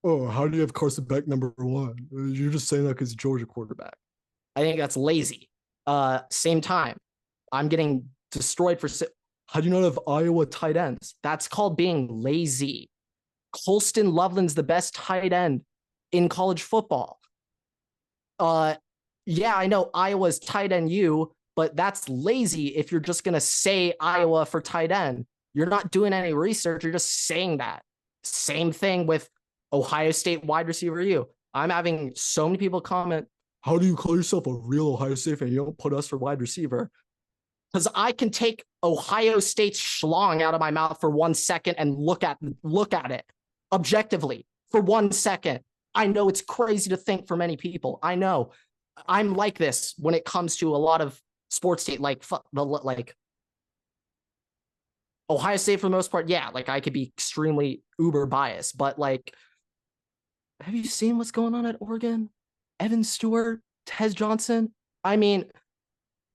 oh, how do you have Carson Beck number 1? You're just saying that because he's Georgia quarterback. I think that's lazy. Same time, I'm getting destroyed for, how do you not have Iowa tight ends? That's called being lazy. Colston Loveland's the best tight end in college football. Yeah, I know Iowa's tight end but that's lazy if you're just going to say Iowa for tight end. You're not doing any research. You're just saying that. Same thing with Ohio State wide receiver U. I'm having so many people comment, how do you call yourself a real Ohio State fan? You don't put us for wide receiver. Because I can take Ohio State's schlong out of my mouth for 1 second and look at it objectively for 1 second. I know it's crazy to think for many people. I know. I'm like this when it comes to a lot of sports teams, like Ohio State for the most part. Yeah, like I could be extremely uber biased, but like, have you seen what's going on at Oregon? Evan Stewart, Tez Johnson. I mean,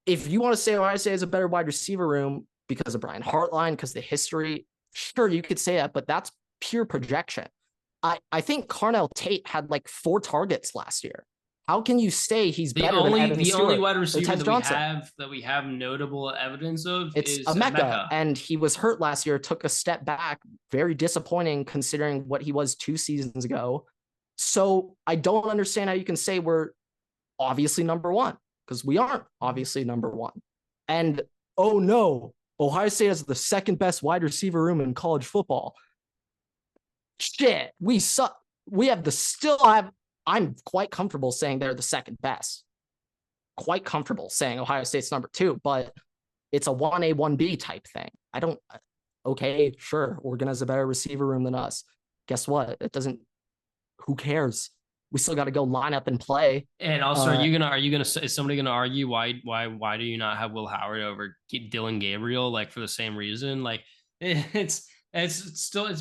if you want to say Ohio State has a better wide receiver room because of Brian Hartline, because the history, sure, you could say that, but that's pure projection. I think Carnell Tate had like 4 targets last year. How can you say he's better than Evan Stewart? The only wide receiver that we have notable evidence of is Emeka. And he was hurt last year, took a step back, very disappointing considering what he was 2 seasons ago. So I don't understand how you can say we're obviously number 1, because we aren't obviously number 1. And oh no, Ohio State has the 2nd best wide receiver room in college football. Shit, we suck. I'm quite comfortable saying they're the 2nd best. quite comfortable saying Ohio State's number 2, but it's a 1A, 1B type thing. Okay, sure, Oregon has a better receiver room than us. Guess what? Who cares? We still got to go line up and play. And also, is somebody gonna argue why do you not have Will Howard over Dylan Gabriel, like, for the same reason? Like, it's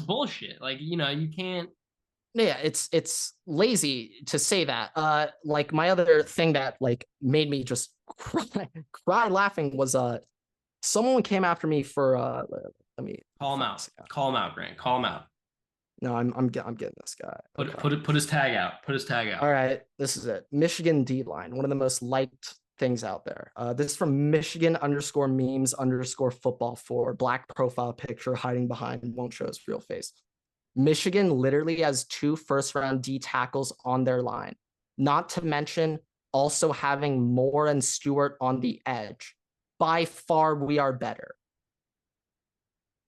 bullshit. Like, you can't. Yeah, it's lazy to say that. Like, my other thing that like made me just cry laughing was someone came after me for let me call him out. Call him out, Grant. Call him out. No, I'm getting this guy. Put his tag out. Put his tag out. All right, this is it. Michigan D-line, one of the most liked things out there. This is from Michigan_memes_football for black profile picture hiding behind won't show his real face. Michigan literally has 2 first-round D tackles on their line, not to mention also having Moore and Stewart on the edge. By far, we are better.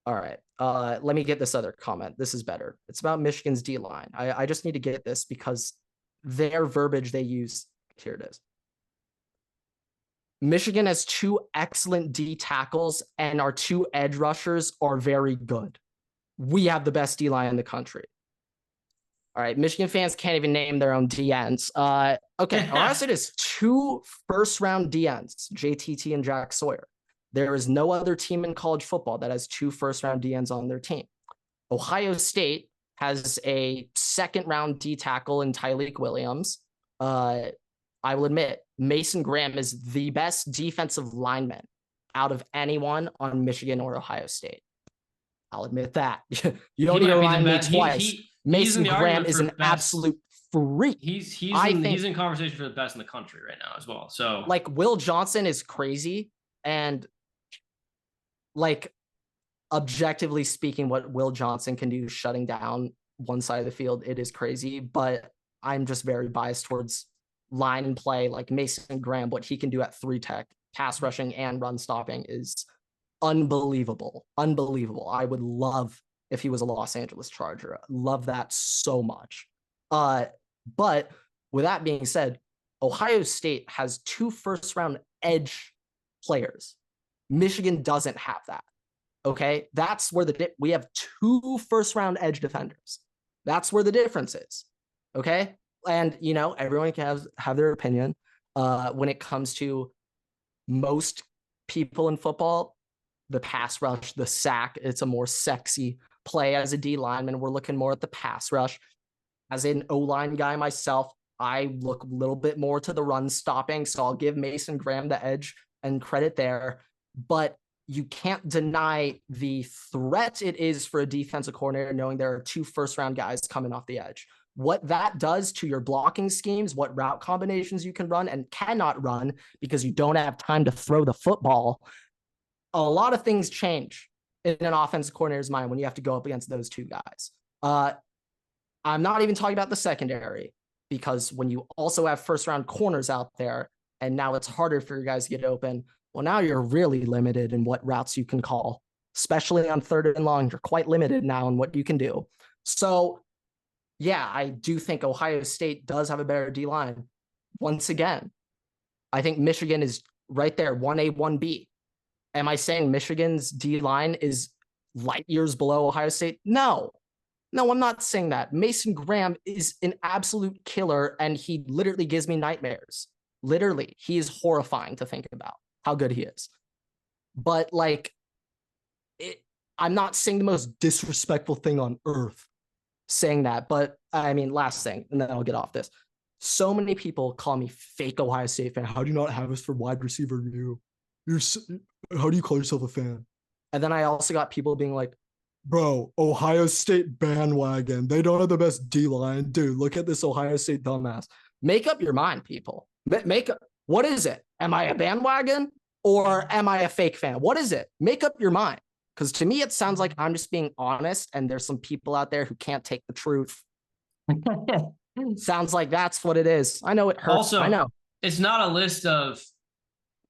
All right. Let me get this other comment. This is better. It's about Michigan's D-line. I just need to get this because their verbiage they use, here it is. Michigan has 2 excellent D tackles and our 2 edge rushers are very good. We have the best D-line in the country. All right, Michigan fans can't even name their own DNs. Okay, Ohio State is 2 first-round DNs, JTT and Jack Sawyer. There is no other team in college football that has 2 first-round DNs on their team. Ohio State has a second-round D tackle in Tyleik Williams. I will admit, Mason Graham is the best defensive lineman out of anyone on Michigan or Ohio State. I'll admit that. You don't need to remind me twice. Mason Graham is an absolute freak. He's in conversation for the best in the country right now as well. So, like, Will Johnson is crazy, and like, objectively speaking, what Will Johnson can do shutting down one side of the field, it is crazy. But I'm just very biased towards line and play. Like, Mason Graham, what he can do at 3 tech, pass rushing and run stopping is unbelievable. I would love if he was a Los Angeles Charger. Love that so much. But with that being said, Ohio State has 2 first-round edge players. Michigan doesn't have that. Okay, that's where we have 2 first-round edge defenders. That's where the difference is. Okay, and everyone can have their opinion. When it comes to most people in football, the pass rush, the sack, it's a more sexy play as a D lineman. We're looking more at the pass rush. As an O-line guy myself, I look a little bit more to the run stopping. So I'll give Mason Graham the edge and credit there. But you can't deny the threat it is for a defensive coordinator knowing there are 2 first-round guys coming off the edge. What that does to your blocking schemes, what route combinations you can run and cannot run because you don't have time to throw the football, a lot of things change in an offensive coordinator's mind when you have to go up against those 2 guys. I'm not even talking about the secondary, because when you also have first-round corners out there and now it's harder for your guys to get open, well, now you're really limited in what routes you can call, especially on 3rd and long. You're quite limited now in what you can do. So, yeah, I do think Ohio State does have a better D-line. Once again, I think Michigan is right there, 1A, 1B. Am I saying Michigan's D-line is light years below Ohio State? No, I'm not saying that. Mason Graham is an absolute killer, and he literally gives me nightmares. Literally, he is horrifying to think about how good he is. But, like, I'm not saying the most disrespectful thing on earth saying that. But, I mean, last thing, and then I'll get off this. So many people call me fake Ohio State fan. How do you not have us for wide receiver you? How do you call yourself a fan? And then I also got people being like, bro, Ohio State bandwagon. They don't have the best D-line. Dude, look at this Ohio State dumbass. Make up your mind, people. What is it? Am I a bandwagon or am I a fake fan? What is it? Make up your mind. Because to me, it sounds like I'm just being honest, and there's some people out there who can't take the truth. Sounds like that's what it is. I know it hurts. Also, I know. It's not a list of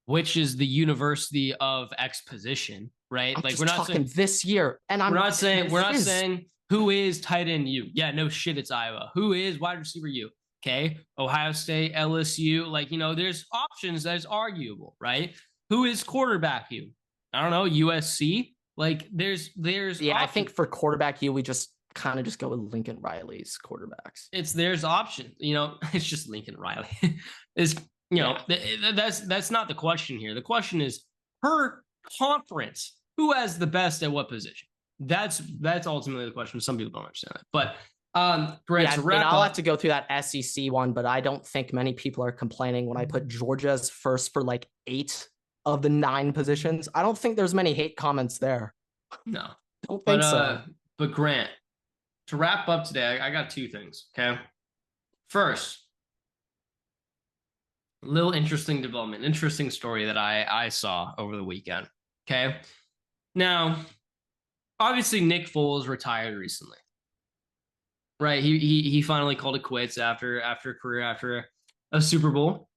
which is the university of X position, right? I'm like just we're not talking saying this year, and we're not saying who is tight end U. Yeah, no shit, it's Iowa. Who is wide receiver U? Okay. Ohio State, LSU, like, there's options that's arguable, right? Who is quarterback you? I don't know, USC. Like there's yeah, options. I think for quarterback you, we just kind of just go with Lincoln Riley's quarterbacks. There's option, it's just Lincoln Riley. That's not the question here. The question is per conference, who has the best at what position? That's ultimately the question. Some people don't understand that. But Grant, I'll have to go through that SEC one, but I don't think many people are complaining when I put Georgia's first for like 8 of the 9 positions. I don't think there's many hate comments there. No, don't think so. But Grant, to wrap up today, I got 2 things. Okay, first, a little interesting development, interesting story that I saw over the weekend. Okay, now obviously Nick Foles retired recently. Right, he finally called it quits after a career, after a Super Bowl.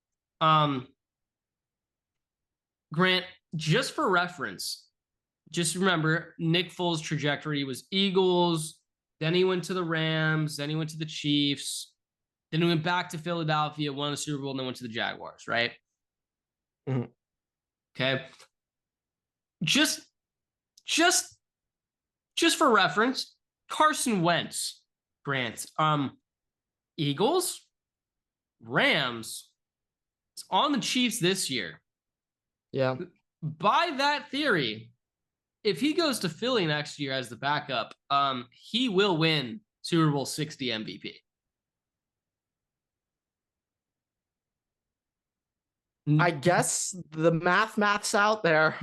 Grant, just for reference, just remember Nick Foles' trajectory was Eagles, then he went to the Rams, then he went to the Chiefs, then he went back to Philadelphia, won a Super Bowl, and then went to the Jaguars, right? Mm-hmm. Okay. Just for reference, Carson Wentz, Grant, Eagles, Rams, it's on the Chiefs this year. Yeah. By that theory, if he goes to Philly next year as the backup, he will win Super Bowl 60 MVP. I guess the math's out there.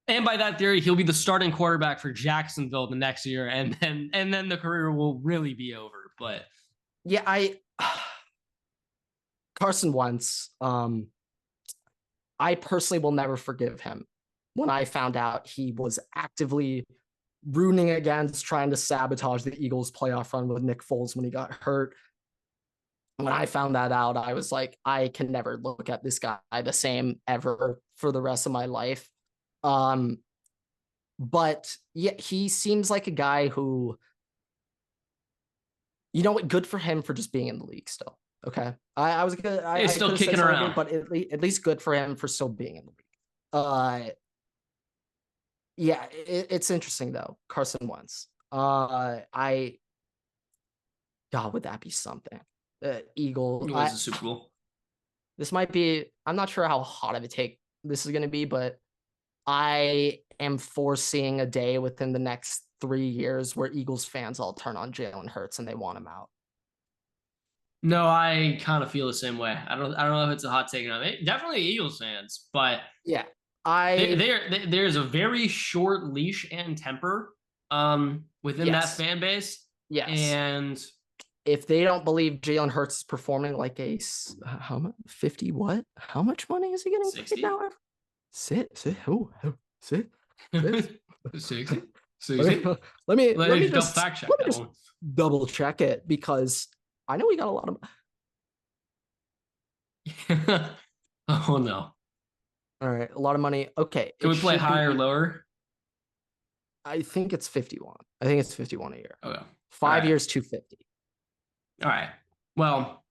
And by that theory, he'll be the starting quarterback for Jacksonville the next year, and then the career will really be over. But yeah, Carson Wentz, I personally will never forgive him when I found out he was actively rooting against trying to sabotage the Eagles' playoff run with Nick Foles when he got hurt. When I found that out, I was like, I can never look at this guy the same ever for the rest of my life. But yeah, he seems like a guy who, what, good for him for just being in the league still. Okay. I was good. He's still kicking around, but at least good for him for still being in the league. Yeah, it's interesting though. Carson Wentz. God, would that be something? Eagle. It was a Super Bowl. This might be, I'm not sure how hot of a take this is going to be, but I am foreseeing a day within the next 3 years where Eagles fans all turn on Jalen Hurts and they want him out. No, I kind of feel the same way. I don't know if it's a hot take or not. Definitely Eagles fans, but yeah, there's a very short leash and temper within that fan base. Yes, and if they don't believe Jalen Hurts is performing like a how much 50 what? How much money is he getting 60? paid now? Sit. 60. Let me just fact check that one. Double check it because I know we got a lot of. Oh no! All right, a lot of money. Okay, can we play higher or lower? I think it's 51. I think it's 51 a year. Okay, 5 years, 250. All right. Well,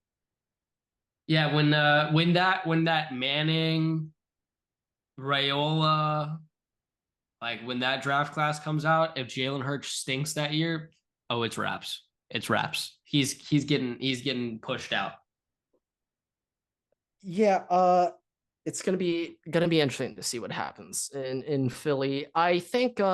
yeah. When that Manning, Raiola, like when that draft class comes out, if Jalen Hurts stinks that year, oh, it's wraps. It's wraps. He's getting pushed out. Yeah, it's gonna be interesting to see what happens in Philly. I think based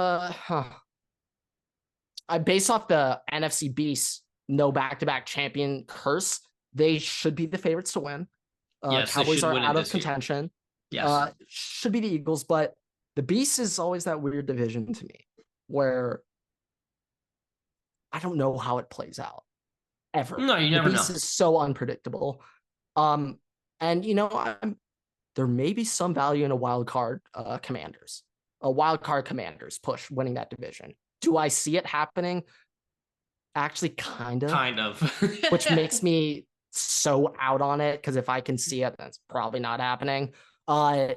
off the NFC Beast no back-to-back champion curse, they should be the favorites to win. Yes, Cowboys are out of contention. Yes. Should be the Eagles, but the Beast is always that weird division to me where I don't know how it plays out ever. No, you never know. The Beast is so unpredictable. And there may be some value in a wild card Commanders push winning that division. Do I see it happening? Actually, kind of. Which makes me so out on it because if I can see it, that's probably not happening. I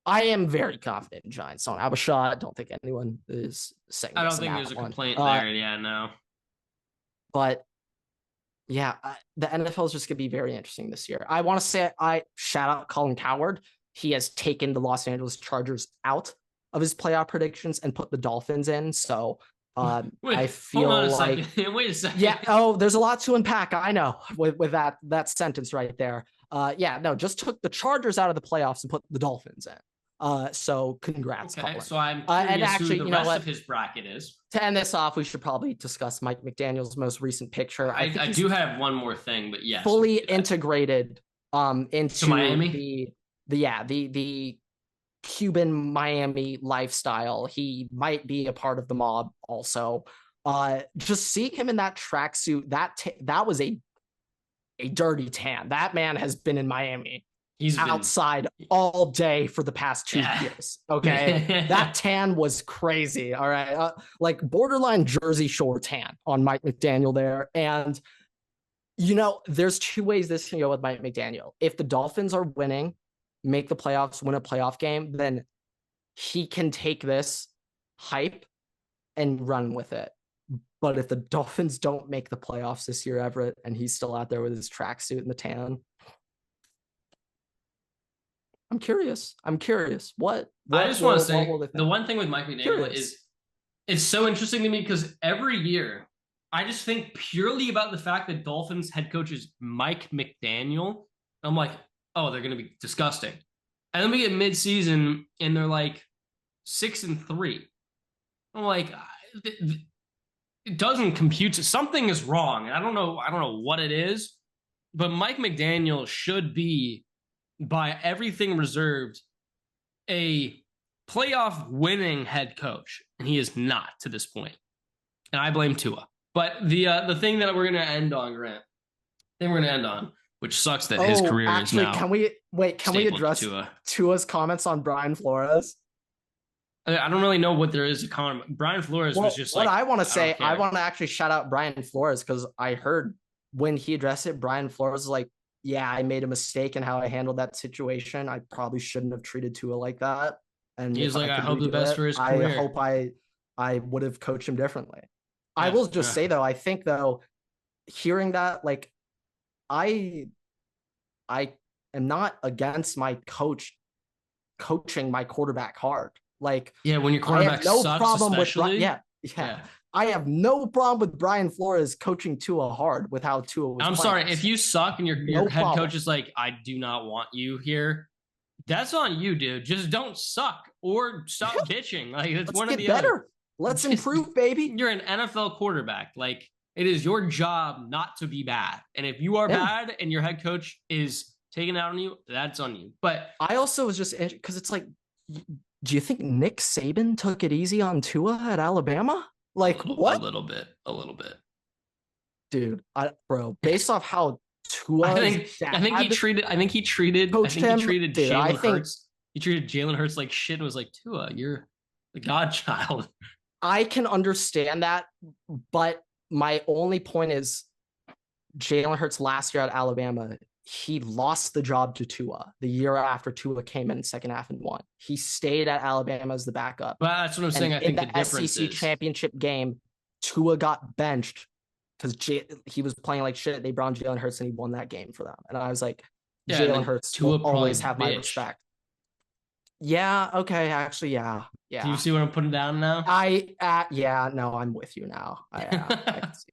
am very confident in Giants. Don't have a shot. Don't think anyone is saying. I don't think there's a complaint there. Yeah, no. But yeah, the NFL is just going to be very interesting this year. I want to say I shout out Colin Cowherd. He has taken the Los Angeles Chargers out of his playoff predictions and put the Dolphins in. So I feel hold on a like second. Wait a second. Yeah. Oh, there's a lot to unpack. I know with that sentence right there. Yeah. No, just took the Chargers out of the playoffs and put the Dolphins in. So congrats, okay, Colin. so I'm curious and actually, who the rest of his bracket is. To end this off, we should probably discuss Mike McDaniel's most recent picture. I do have one more thing, but yes, fully integrated into Miami. the Cuban Miami lifestyle. He might be a part of the mob also. Just seeing him in that tracksuit, that was a dirty tan. That man has been in Miami. He's outside all day for the past 2 years. Okay. That tan was crazy. All right. Like borderline Jersey Shore tan on Mike McDaniel there. And, there's 2 ways this can go with Mike McDaniel. If the Dolphins are winning, make the playoffs, win a playoff game, then he can take this hype and run with it. But if the Dolphins don't make the playoffs this year, Everett, and he's still out there with his tracksuit and the tan, I'm curious. What I just want to say, the one thing with Mike McDaniel is it's so interesting to me because every year I just think purely about the fact that Dolphins head coach is Mike McDaniel. I'm like, oh, they're going to be disgusting. And then we get mid-season and they're like 6-3. I'm like, it doesn't compute. Something is wrong. And I don't know what it is, but Mike McDaniel should be, by everything reserved, a playoff winning head coach, and he is not to this point. And I blame Tua. But the thing that we're going to end on, Grant, which sucks that his career is now. Can we address Tua's comments on Brian Flores? I don't really know what there is to comment. Brian Flores was just like, what I want to say, I want to actually shout out Brian Flores because I heard when he addressed it, Brian Flores was like, yeah, I made a mistake in how I handled that situation. I probably shouldn't have treated Tua like that. And he's like, I hope the best for his career. I hope I would have coached him differently. Yeah, I will just say though, I think though, hearing that, like, I am not against my coaching my quarterback hard. Like, yeah, when your quarterback sucks, problem especially. Yeah. I have no problem with Brian Flores coaching Tua hard with how Tua was. I'm sorry, if you suck and your head coach is like, I do not want you here, that's on you, dude. Just don't suck or stop bitching. Like, it's one of the other. Let's improve, baby. You're an NFL quarterback. Like, it is your job not to be bad. And if you are bad and your head coach is taking it out on you, that's on you. But I also was just because it's like, do you think Nick Saban took it easy on Tua at Alabama? Like, what? A little bit. Dude, bro, based off how Tua, I think he treated Jalen Hurts. He treated Jalen Hurts like shit and was like, Tua, you're the godchild. I can understand that, but my only point is Jalen Hurts last year at Alabama, he lost the job to Tua the year after Tua came in second half and won. He stayed at Alabama as the backup. But that's what I'm saying. I think the difference SEC championship game, Tua got benched because he was playing like shit. They brought Jalen Hurts and he won that game for them. And I was like, Jalen Hurts will always have my respect. Yeah. Okay. Actually, yeah. Do you see what I'm putting down now? No, I'm with you now. I can see.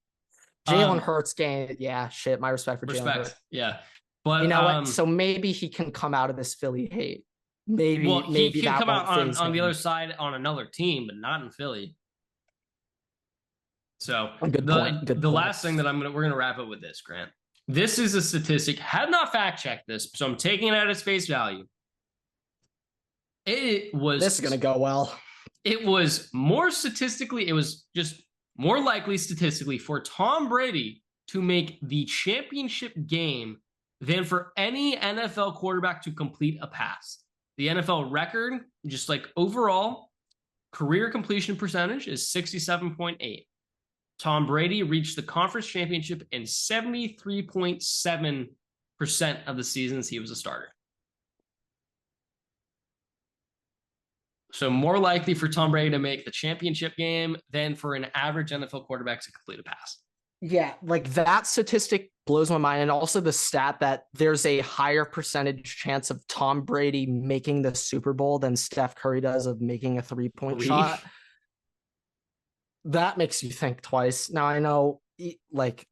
Jalen Hurts gained. Yeah. Shit. My respect for Jalen Hurts. Yeah. But you know what? So maybe he can come out of this Philly hate. Maybe he can come out on the other side on another team, but not in Philly. So the last thing that we're gonna wrap up with this, Grant. This is a statistic. Have not fact checked this, so I'm taking it at its face value. This is gonna go well. It was more likely statistically for Tom Brady to make the championship game than for any NFL quarterback to complete a pass. The NFL record, just like overall career completion percentage, is 67.8. Tom Brady reached the conference championship in 73.7% of the seasons he was a starter. So more likely for Tom Brady to make the championship game than for an average NFL quarterback to complete a pass. Yeah, like that statistic blows my mind. And also the stat that there's a higher percentage chance of Tom Brady making the Super Bowl than Steph Curry does of making a 3-point shot. That makes you think twice. Now, I know, like,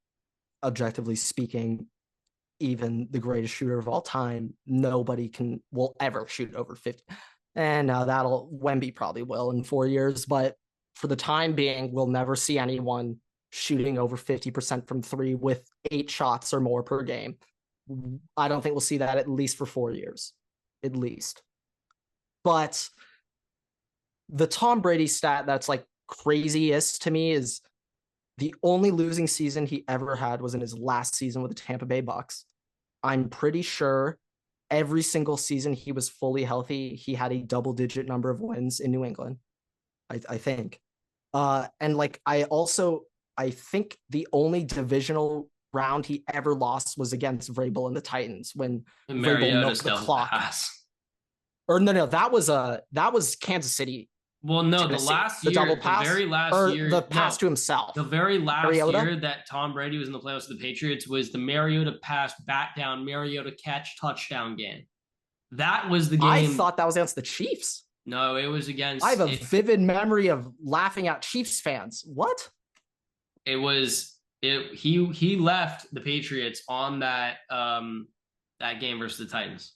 objectively speaking, even the greatest shooter of all time, nobody will ever shoot over 50. And Wemby probably will in 4 years. But for the time being, we'll never see anyone shooting over 50% from three with 8 shots or more per game. I don't think we'll see that at least for 4 years, at least. But the Tom Brady stat that's like craziest to me is the only losing season he ever had was in his last season with the Tampa Bay Bucks. I'm pretty sure every single season he was fully healthy, he had a double-digit number of wins in New England, I think. And like I think the only divisional round he ever lost was against Vrabel and the Titans when Vrabel milked the clock. Or no, that was Kansas City. Well, no, Tennessee. The double pass, the very last year, the pass to himself. The very last year that Tom Brady was in the playoffs with the Patriots was the Mariota pass, bat down, Mariota catch, touchdown game. That was the game. I thought that was against the Chiefs. No, it was against. I have a vivid memory of laughing at Chiefs fans. What? It was it. He left the Patriots on that that game versus the Titans.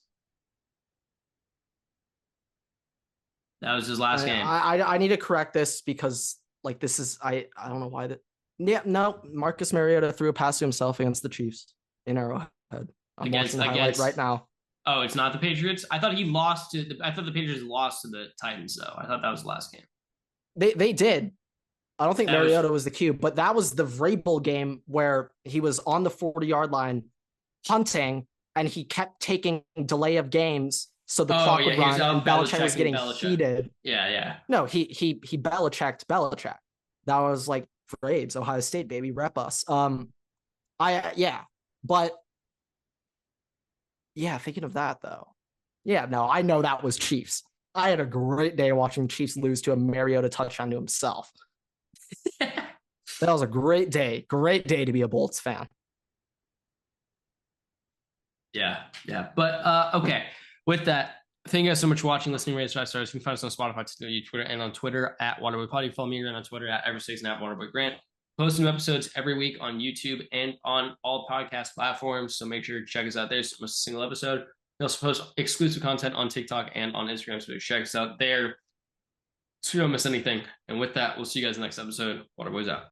That was his last game. I need to correct this because like this is I don't know why that. Yeah, no, Marcus Mariota threw a pass to himself against the Chiefs in Arrowhead. I'm watching the highlight right now. Oh, it's not the Patriots? I thought he lost to I thought the Patriots lost to the Titans though. I thought that was the last game. They did. I don't think Mariota was the cue, but that was the Vrabel game where he was on the 40-yard line punting and he kept taking delay of games so the clock would run and Belichick was getting heated. Yeah. No, he Belichicked Belichick. That was like Braves, Ohio State, baby, rep us. But yeah, thinking of that though. Yeah, no, I know that was Chiefs. I had a great day watching Chiefs lose to a Mariota touchdown to himself. That was a great day. Great day to be a Bolts fan. Yeah. But okay. With that, thank you guys so much for watching, listening, rate us 5 stars. You can find us on Spotify, Twitter, and on Twitter at Waterboy Follow me on Twitter at Eversix and at Waterboy Grant. Post new episodes every week on YouTube and on all podcast platforms. So make sure to check us out there. It's almost a single episode. We also post exclusive content on TikTok and on Instagram. So check us out there so you don't miss anything. And with that, we'll see you guys in the next episode. Waterboy's out.